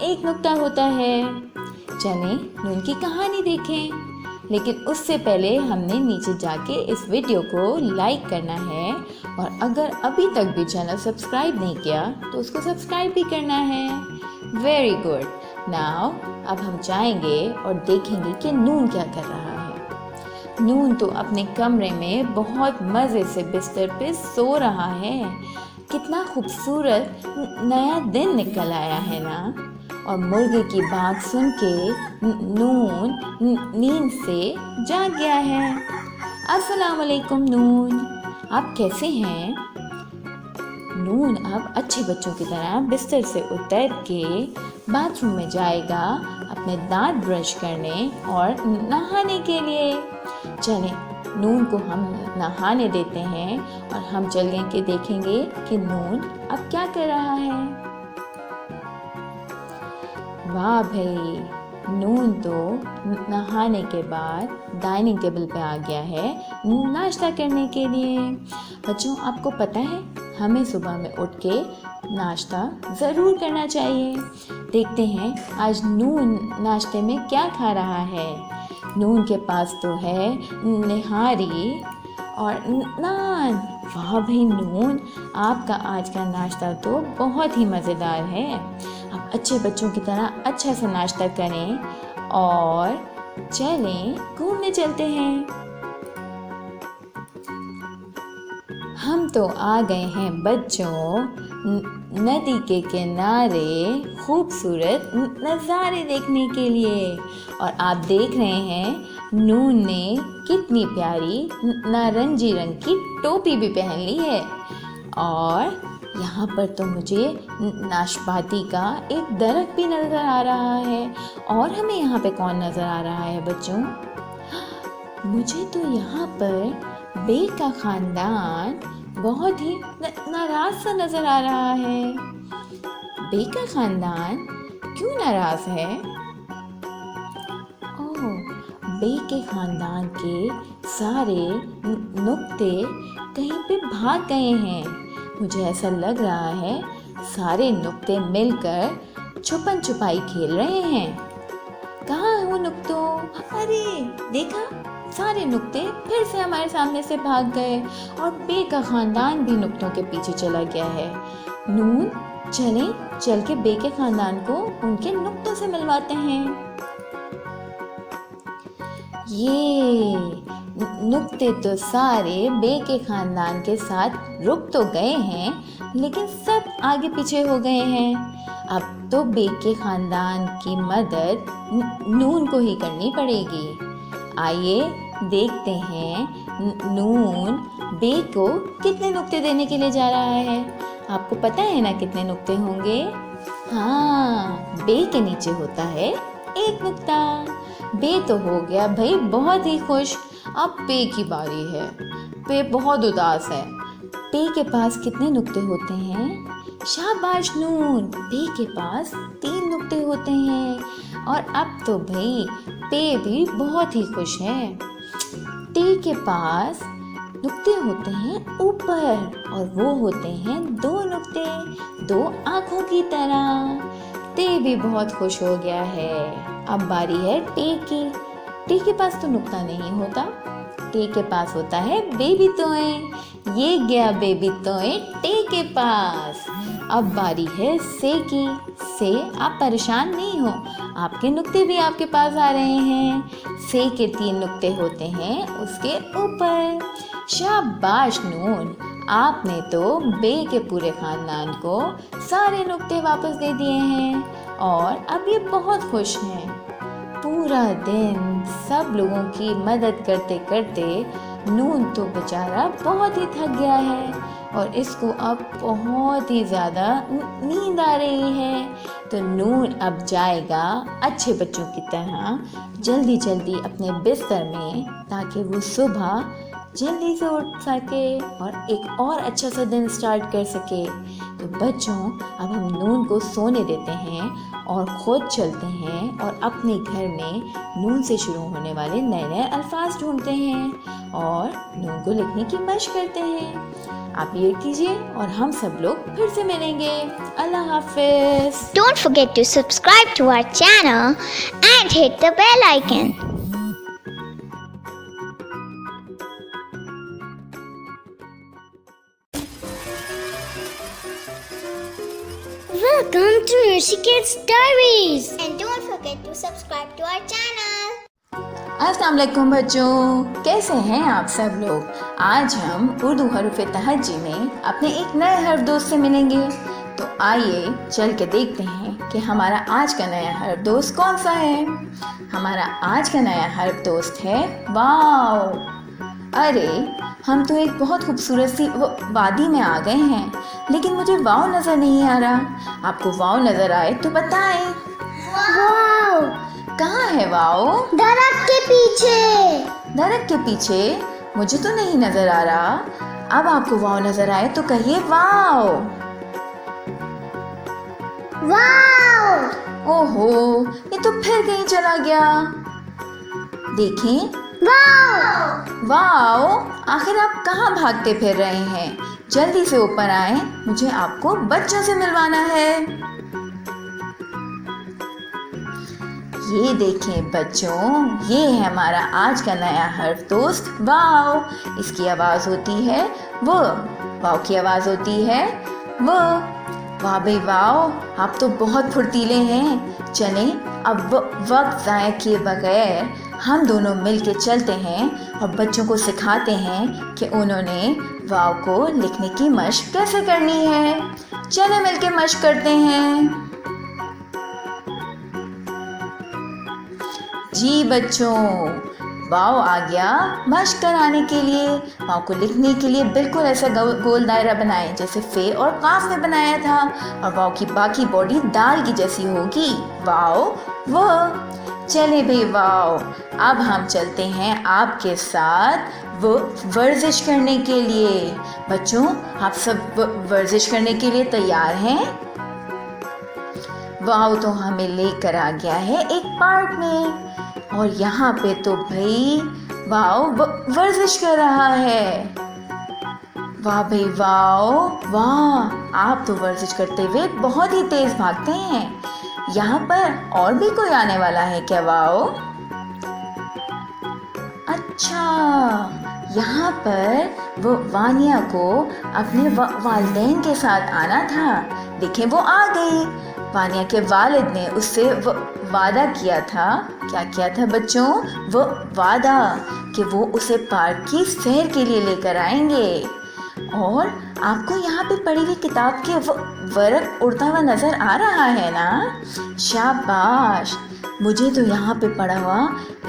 एक नुक्ता होता है। चलें नून की कहानी देखें, लेकिन उससे पहले हमने नीचे जाके इस वीडियो को लाइक करना है और अगर अभी तक भी चैनल सब्सक्राइब नहीं किया तो उसको सब्सक्राइब भी करना है। Very good. नाउ अब हम जाएंगे और देखेंगे कि नून क्या कर रहा है। नून तो अपने कमरे में बहुत मज़े से बिस्तर पे सो रहा है। कितना खूबसूरत नया दिन निकल आया है ना। और मुर्गे की बात सुन के नून नींद से जाग गया है। अस्सलाम वालेकुम नून, आप कैसे हैं? नून अब अच्छे बच्चों की तरह बिस्तर से उतर के बाथरूम में जाएगा अपने दांत ब्रश करने और नहाने के लिए। चलें नून को हम नहाने देते हैं और हम चल के देखेंगे कि नून अब क्या कर रहा है। वाह भाई, नून तो नहाने के बाद डाइनिंग टेबल पे आ गया है नाश्ता करने के लिए। बच्चों आपको पता है हमें सुबह में उठ के नाश्ता ज़रूर करना चाहिए। देखते हैं आज नून नाश्ते में क्या खा रहा है। नून के पास तो है निहारी और नान। वाह भाई नून, आपका आज का नाश्ता तो बहुत ही मज़ेदार है। आप अच्छे बच्चों की तरह अच्छा सा नाश्ता करें और चलें घूमने चलते हैं। हम तो आ गए हैं बच्चों नदी के किनारे खूबसूरत नज़ारे देखने के लिए। और आप देख रहे हैं नून ने कितनी प्यारी नारंगी रंग की टोपी भी पहन ली है। और यहाँ पर तो मुझे नाशपाती का एक दरख्त भी नज़र आ रहा है। और हमें यहाँ पे कौन नज़र आ रहा है बच्चों? मुझे तो यहाँ पर बे का ख़ानदान बहुत ही नाराज़ सा नज़र आ रहा है। बे का ख़ानदान क्यों नाराज़ है? ओह, बे के ख़ानदान के सारे नुक्ते कहीं पे भाग गए हैं। मुझे ऐसा लग रहा है सारे नुक्ते मिलकर छुपन छुपाई खेल रहे हैं। कहाँ है वो नुक्तों? अरे देखा, सारे नुक्ते फिर से हमारे सामने से भाग गए और बे का ख़ानदान भी नुक्तों के पीछे चला गया है। नून चलें चल के बे के ख़ानदान को उनके नुक्तों से मिलवाते हैं। ये नुक्ते तो सारे बे के ख़ानदान के साथ रुक तो गए हैं, लेकिन सब आगे पीछे हो गए हैं। अब तो बे के ख़ानदान की मदद नून को ही करनी पड़ेगी। आइए देखते हैं नून बे को कितने नुक्ते देने के लिए जा रहा है। आपको पता है ना कितने नुक्ते होंगे? हाँ, बे के नीचे होता है एक नुक्ता। बे तो हो गया भाई बहुत ही खुश। अब पे की बारी है। पे बहुत उदास है। पे के पास कितने नुक्ते होते हैं? शाबाश नून, पे के पास 3 नुक्ते होते हैं। और अब तो भाई पे भी बहुत ही खुश है। टे के पास नुक्ते होते हैं ऊपर और वो होते हैं 2 नुक्ते, 2 आँखों की तरह। टे भी बहुत खुश हो गया है। अब बारी है टे की। टे के पास तो नुक्ता नहीं होता। टे के पास होता है बेबी तोए। ये गया बेबी तोए टे के पास। अब बारी है से की। से, आप परेशान नहीं हो, आपके नुक्ते भी आपके पास आ रहे हैं। से के 3 नुक्ते होते हैं उसके ऊपर। शाबाश नून, आपने तो बे के पूरे खानदान को सारे नुक्ते वापस दे दिए हैं और अब ये बहुत खुश हैं। पूरा दिन सब लोगों की मदद करते करते नून तो बेचारा बहुत ही थक गया है और इसको अब बहुत ही ज़्यादा नींद आ रही है। तो नून अब जाएगा अच्छे बच्चों की तरह जल्दी जल्दी अपने बिस्तर में, ताकि वो सुबह जल्दी से उठ सके और एक और अच्छा सा दिन स्टार्ट कर सके। तो बच्चों, अब हम नून को सोने देते हैं और खुद चलते हैं और अपने घर में नून से शुरू होने वाले नए नए अल्फाज ढूंढते हैं और नून को लिखने की मशक करते हैं। आप ये कीजिए और हम सब लोग फिर से मिलेंगे। अल्लाह हाफिज़। Don't forget to subscribe to our channel and hit the bell icon. Welcome to Rishiket's Diaries. And don't forget to subscribe to our channel. अस्सलाम वालेकुम बच्चों, कैसे हैं आप सब लोग? आज हम उर्दू हरूफ तहज्जी में अपने एक नए हर्फ दोस्त से मिलेंगे। तो आइए चल के देखते हैं कि हमारा आज का नया हर्फ दोस्त कौन सा है। हमारा आज का नया हर्फ दोस्त है वाव। अरे, हम तो एक बहुत खूबसूरत सी वादी में आ गए हैं, लेकिन मुझे वाव नज़र नहीं आ रहा। आपको वाव नज़र आए तो बताएं। वाव! कहाँ है वाव? दरख्त के पीछे। दरख्त के पीछे? मुझे तो नहीं नज़र आ रहा। अब आपको वाव नज़र आए तो कहिए वाव। वाव! ओहो, ये तो फिर कहीं चला गया। देखें। वाव! वाव, आखिर आप कहाँ भागते फिर रहे हैं? जल्दी से ऊपर आए, मुझे आपको बच्चों से मिलवाना है। ये देखें बच्चों, ये है हमारा आज का नया हर्फ दोस्त वाव। इसकी आवाज़ होती है वो। वाव की आवाज़ होती है वो। वाह भाई वाव, आप तो बहुत फुर्तीले हैं। चलें, अब वक्त ज़ाया किए बगैर हम दोनों मिल के चलते हैं और बच्चों को सिखाते हैं कि उन्होंने वाव को लिखने की मशक कैसे करनी है। चलें मिल के मशक करते हैं। जी बच्चों, वाव आ गया मशक कराने के लिए। वाव को लिखने के लिए बिल्कुल ऐसा गोल दायरा बनाएं जैसे फे और काफ में बनाया था, और वाव की बाकी बॉडी दाल की जैसी होगी। वाव वो। चले भाई वाव, अब हम चलते हैं आपके साथ वो वर्जिश करने के लिए। बच्चों, आप सब वर्जिश करने के लिए तैयार हैं? वाव तो हमें लेकर आ गया है एक पार्क में, और यहाँ पे तो भाई वाव वर्जिश कर रहा है। वाह भाई वाव, वाह, आप तो वर्जिश करते हुए बहुत ही तेज भागते हैं। यहाँ पर और भी कोई आने वाला है क्या वाव? अच्छा, यहाँ पर वो वानिया को अपने वालिदैन के साथ आना था। देखें वो आ गई। वानिया के वालिद ने उससे वादा किया था। क्या किया था बच्चों? वो वादा कि वो उसे पार्क की सैर के लिए लेकर आएंगे। और आपको यहाँ पे पढ़ी हुई किताब के वर्क उड़ता हुआ नज़र आ रहा है ना? शाबाश। मुझे तो यहाँ पे पड़ा हुआ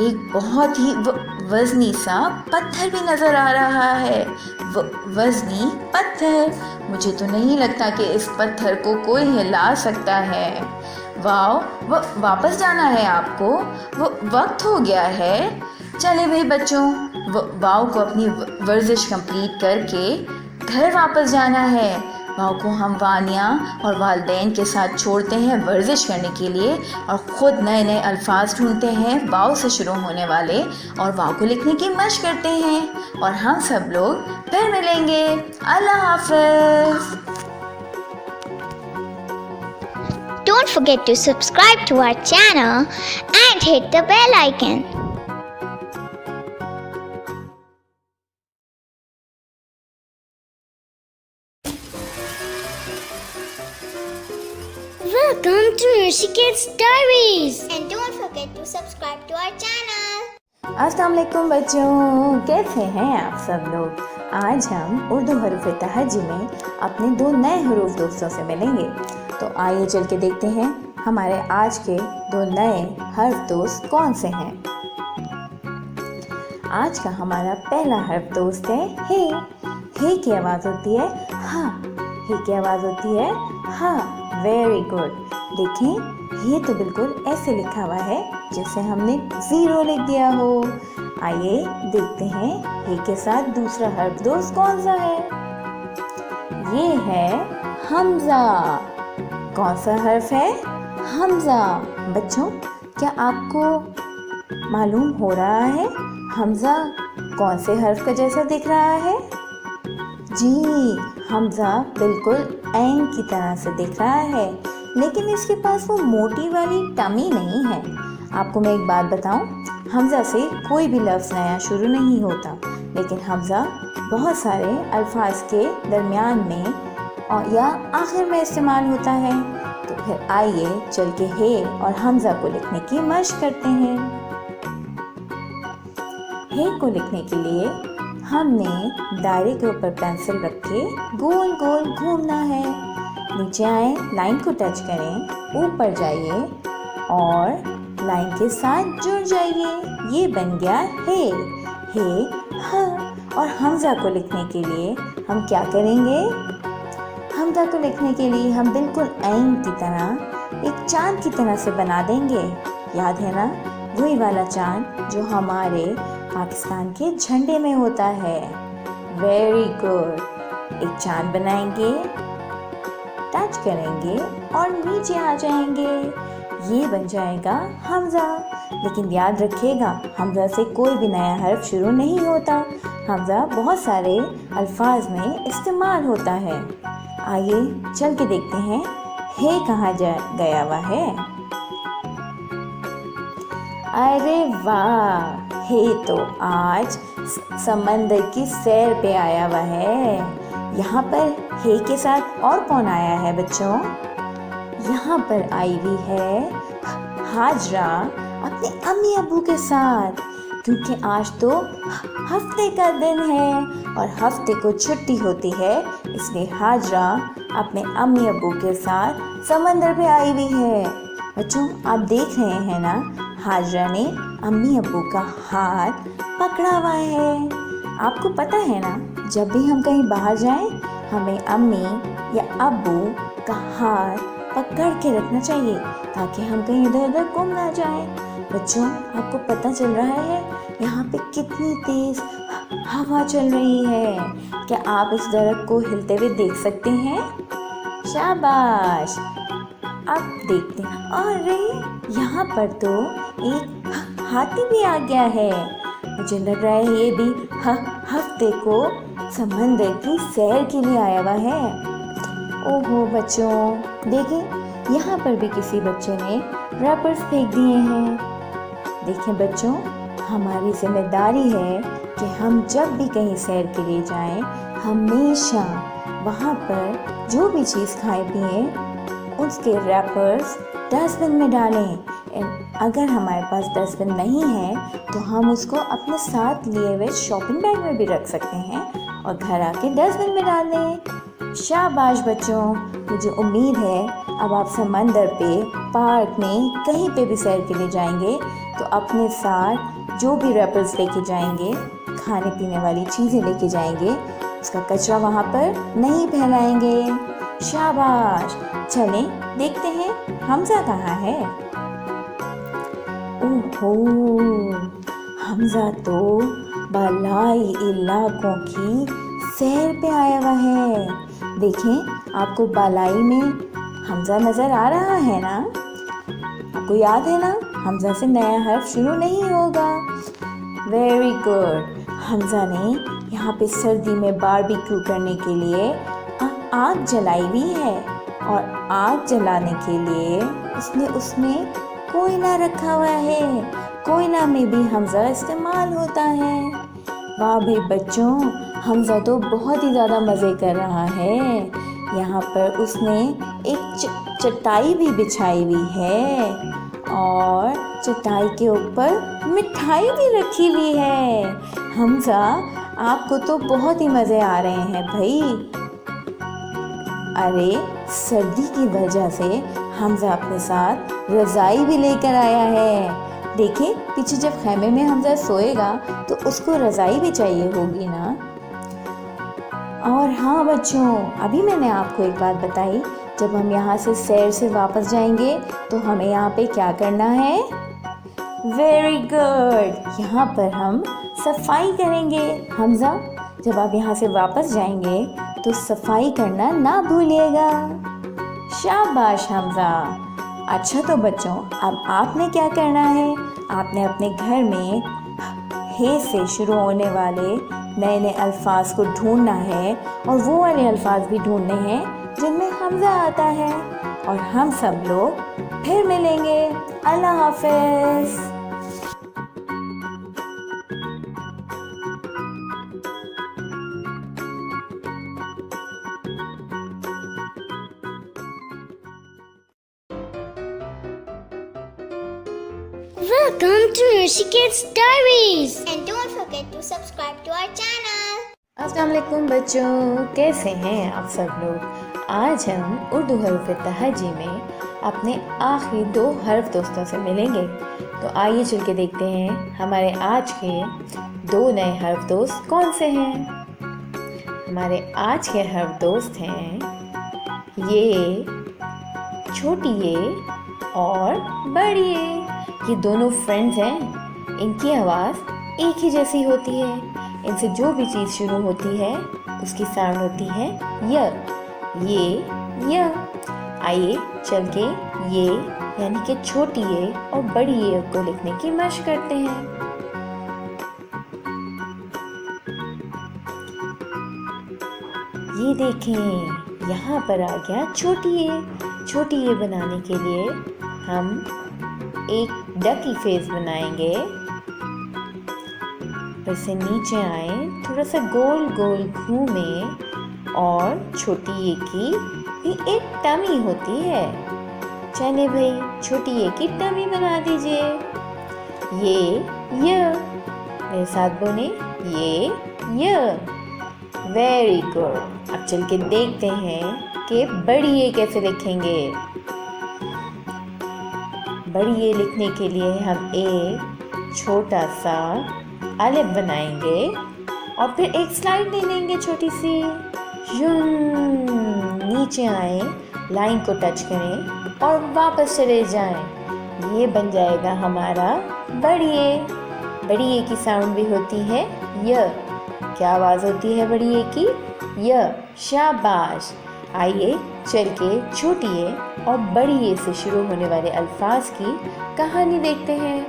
एक बहुत ही वज़नी सा पत्थर भी नज़र आ रहा है। वज़नी पत्थर। मुझे तो नहीं लगता कि इस पत्थर को कोई हिला सकता है। वाओ, वापस जाना है आपको, वो वक्त हो गया है। चले भाई बच्चों, वाओ को अपनी वर्जिश कंप्लीट करके घर वापस जाना है। वाओ को हम वानिया और वालदैन के साथ छोड़ते हैं वर्जिश करने के लिए और ख़ुद नए नए अल्फाज ढूंढते हैं वाओ से शुरू होने वाले और वाओ को लिखने की मशक करते हैं। और हम सब लोग फिर मिलेंगे। अल्लाह हाफ़िज़। Don't forget to subscribe to our channel and hit the bell icon. Welcome to Rishiket's Diaries. And don't forget to subscribe to our channel. अस्सलाम वालेकुम बच्चों, कैसे हैं आप सब लोग। आज हम उर्दू हरूफ तहज्जी में अपने 2 नए हरूफ दोस्तों से मिलेंगे। तो आइए चल के देखते हैं हमारे आज के 2 नए हर्फ दोस्त कौन से हैं। आज का हमारा पहला हर्फ दोस्त है हे। हे की आवाज़ होती है हा। हे की आवाज़ होती है हा। Very good. देखें, ये तो बिल्कुल ऐसे लिखा हुआ है जैसे हमने 0 लिख दिया हो। आइए देखते हैं हे के साथ दूसरा हर्फ दोस्त कौन सा है। ये है हमज़ा। कौन सा हर्फ है? हमज़ा। बच्चों, क्या आपको मालूम हो रहा है हमज़ा कौन से हर्फ का जैसा दिख रहा है? जी, हमज़ा बिल्कुल ऐन की तरह से दिख रहा है, लेकिन इसके पास वो मोटी वाली टमी नहीं है। आपको मैं एक बात बताऊं, हमज़ा से कोई भी लफ्ज़ नया शुरू नहीं होता, लेकिन हमज़ा बहुत सारे अल्फाज के दरमियान में और या आखिर में इस्तेमाल होता है। तो फिर आइए चल के हे और हमज़ा को लिखने की मशक करते हैं। हे को लिखने के लिए हमने दायरे के ऊपर पेंसिल रख के गोल गोल घूमना है। नीचे आए, लाइन को टच करें, ऊपर जाइए और लाइन के साथ जुड़ जाइए। ये बन गया हे। हे ह। और हमज़ा को लिखने के लिए हम क्या करेंगे? हमज़ा को लिखने के लिए हम बिल्कुल ऐन की तरह एक चांद की तरह से बना देंगे। याद है ना, वही वाला चांद जो हमारे पाकिस्तान के झंडे में होता है। Very good. एक चांद बनाएंगे, टच करेंगे और नीचे आ जाएंगे। ये बन जाएगा हमज़ा। लेकिन याद रखिएगा, हमज़ा से कोई भी नया हर्फ शुरू नहीं होता। हमज़ा बहुत सारे अल्फाज में इस्तेमाल होता है। आइए चल के देखते हैं हे कहाँ गया हुआ है। अरे वाह, हे तो आज समंदर की सैर पे आया हुआ है। यहाँ पर हे के साथ और कौन आया है बच्चों? यहाँ पर आई हुई है हाजरा अपने अम्मी अब्बू के साथ, क्योंकि आज तो हफ्ते का दिन है और हफ्ते को छुट्टी होती है, इसलिए हाजरा अपने अम्मी अब्बू के साथ समंदर पे आई हुई है। बच्चों, आप देख रहे हैं ना, हाजरा ने अम्मी अब्बू का हाथ पकड़ा हुआ है। आपको पता है ना, जब भी हम कहीं बाहर जाएं, हमें अम्मी या अब्बू का हाथ पकड़ के रखना चाहिए ताकि हम कहीं इधर उधर गुम ना जाएं। बच्चों, आपको पता चल रहा है यहाँ पे कितनी तेज हवा चल रही है? क्या आप इस दरख्त को हिलते हुए देख सकते हैं? शाबाश। अब देखते हैं, अरे यहाँ पर तो एक हाथी भी आ गया है। मुझे लग रहा है ये भी हफ्ते को समंदर की सैर के लिए आया हुआ है। ओहो बच्चों, देखें यहाँ पर भी किसी बच्चे ने रैपर्स फेंक दिए हैं। देखें बच्चों, हमारी जिम्मेदारी है कि हम जब भी कहीं सैर के लिए जाएं, हमेशा वहाँ पर जो भी चीज़ खाएं पिएं उसके रैपर्स डस्टबिन में डालें। अगर हमारे पास डस्टबिन नहीं है तो हम उसको अपने साथ लिए हुए शॉपिंग बैग में भी रख सकते हैं और घर आके डस्टबिन में डाल दें। शाबाश बच्चों, मुझे उम्मीद है अब आप समंदर पे पार्क में कहीं पे भी सैर के लिए जाएंगे तो अपने साथ जो भी रैपर्स लेके जाएंगे, खाने पीने वाली चीज़ें लेके जाएंगे, उसका कचरा वहाँ पर नहीं फैलाएंगे। शाबाश। चलें देखते हैं हमज़ा कहाँ है। ओहो, हमज़ा तो बालाई इलाकों की सैर पे आया हुआ है। देखें, आपको बालाई में हमज़ा नज़र आ रहा है ना? आपको याद है ना, हमज़ा से नया हर्फ शुरू नहीं होगा। Very good. हमज़ा ने यहाँ पे सर्दी में बारबेक्यू करने के लिए आग जलाई भी है, और आग जलाने के लिए उसने उसमें कोयला रखा हुआ है। कोयला में भी हमज़ा इस्तेमाल होता है। वाह भाई बच्चों, हमज़ा तो बहुत ही ज़्यादा मज़े कर रहा है। यहाँ पर उसने एक चटाई भी बिछाई हुई है, और चटाई के ऊपर मिठाई भी रखी हुई है। हमज़ा, आपको तो बहुत ही मज़े आ रहे हैं भाई। अरे, सर्दी की वजह से हमज़ा अपने साथ रज़ाई भी लेकर आया है। देखिए, पीछे जब खैमे में हमज़ा सोएगा तो उसको रज़ाई भी चाहिए होगी ना। और हाँ बच्चों, अभी मैंने आपको एक बात बताई, जब हम यहाँ से सैर से वापस जाएंगे तो हमें यहाँ पे क्या करना है? वेरी गुड, यहाँ पर हम सफाई करेंगे। हमज़ा, जब आप यहाँ से वापस जाएंगे तो सफाई करना ना भूलिएगा। शाबाश हमज़ा। अच्छा तो बच्चों, अब आपने क्या करना है? आपने अपने घर में हे से शुरू होने वाले नए नए अल्फाज को ढूंढना है, और वो वाले अल्फाज भी ढूंढने हैं जिनमें हमज़ा आता है। और हम सब लोग फिर मिलेंगे। अल्लाह हाफ़िज़। Welcome to Rishiket's Diaries. And don't forget to subscribe to our channel. अस्सलाम वालेकुम बच्चों, कैसे हैं आप सब लोग? आज हम उर्दू हर्फ तहजी में अपने आखिरी 2 हर्फ दोस्तों से मिलेंगे। तो आइए चल के देखते हैं हमारे आज के 2 नए हर्फ दोस्त कौन से हैं। हमारे आज के हर्फ दोस्त हैं ये, छोटी ये और बड़ी ये। ये दोनों फ्रेंड्स हैं। इनकी आवाज़ एक ही जैसी होती है। इनसे जो भी चीज़ शुरू होती है उसकी साउंड होती है ये। आइए चल के ये यानी कि छोटी ये और बड़ी ये को लिखने की मशक करते हैं। ये देखें, यहाँ पर आ गया छोटी ये। छोटी ये बनाने के लिए हम एक डकी फेस बनाएंगे। फिर से नीचे आए, थोड़ा सा गोल गोल घूमे, और छोटी ये की भी एक टमी होती है। चले भाई, छोटी ये की टमी बना दीजिए। ये मेरे साथ बोले, ये। Very good. अब चल के देखते हैं कि बड़ी ये कैसे लिखेंगे। बड़ी ये लिखने के लिए हम एक छोटा सा अलिफ बनाएंगे, और फिर एक स्लाइड ले लेंगे छोटी सी। नीचे आए, लाइन को टच करें और वापस चले जाएं। ये बन जाएगा हमारा बड़ी ये। बड़ी ये की साउंड भी होती है य। क्या आवाज़ होती है बड़ी ये की? य। शाबाश। आइए चल के छोटी ये और बड़ी ये से शुरू होने वाले अल्फाज की कहानी देखते हैं।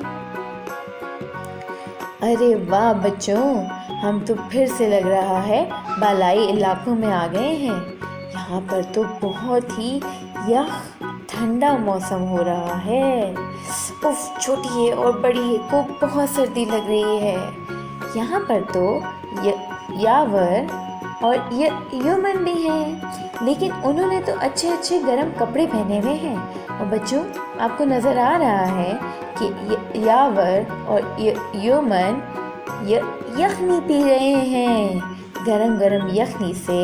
अरे वाह बच्चों, हम तो फिर से लग रहा है बालाई इलाकों में आ गए हैं। यहाँ पर तो बहुत ही ठंडा मौसम हो रहा है। उफ, छोटी ये और बड़ी ये को बहुत सर्दी लग रही है। यहाँ पर तो यावर और यमन भी हैं, लेकिन उन्होंने तो अच्छे अच्छे गर्म कपड़े पहने हुए हैं। और बच्चों, आपको नज़र आ रहा है कि यावर और यमन यखनी पी रहे हैं। गरम गरम यखनी से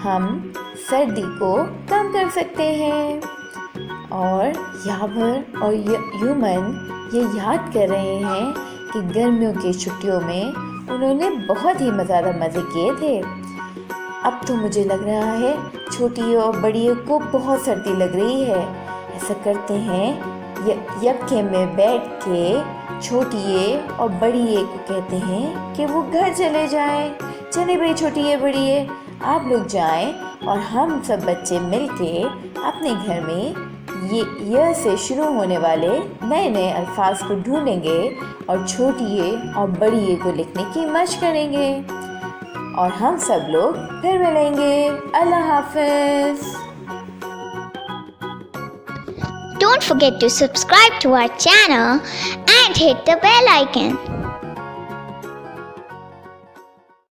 हम सर्दी को कम कर सकते हैं। और यावर और यूमन ये याद कर रहे हैं कि गर्मियों की छुट्टियों में उन्होंने बहुत ही ज़्यादा मज़े किए थे। अब तो मुझे लग रहा है छोटी और बड़ी को बहुत सर्दी लग रही है। ऐसा करते हैं, यक्के में बैठ के छोटी और बड़ी को कहते हैं कि वो घर चले जाएं। चले भाई छोटी बड़ी आप लोग जाएं और हम सब बच्चे मिलके अपने घर में ये से शुरू होने वाले नए नए अल्फाज को ढूंढेंगे और छोटी और बड़ी को लिखने की मशक करेंगे और हम सब लोग फिर मिलेंगे। अल्लाह हाफिज। Don't forget to subscribe to our channel and hit the bell icon.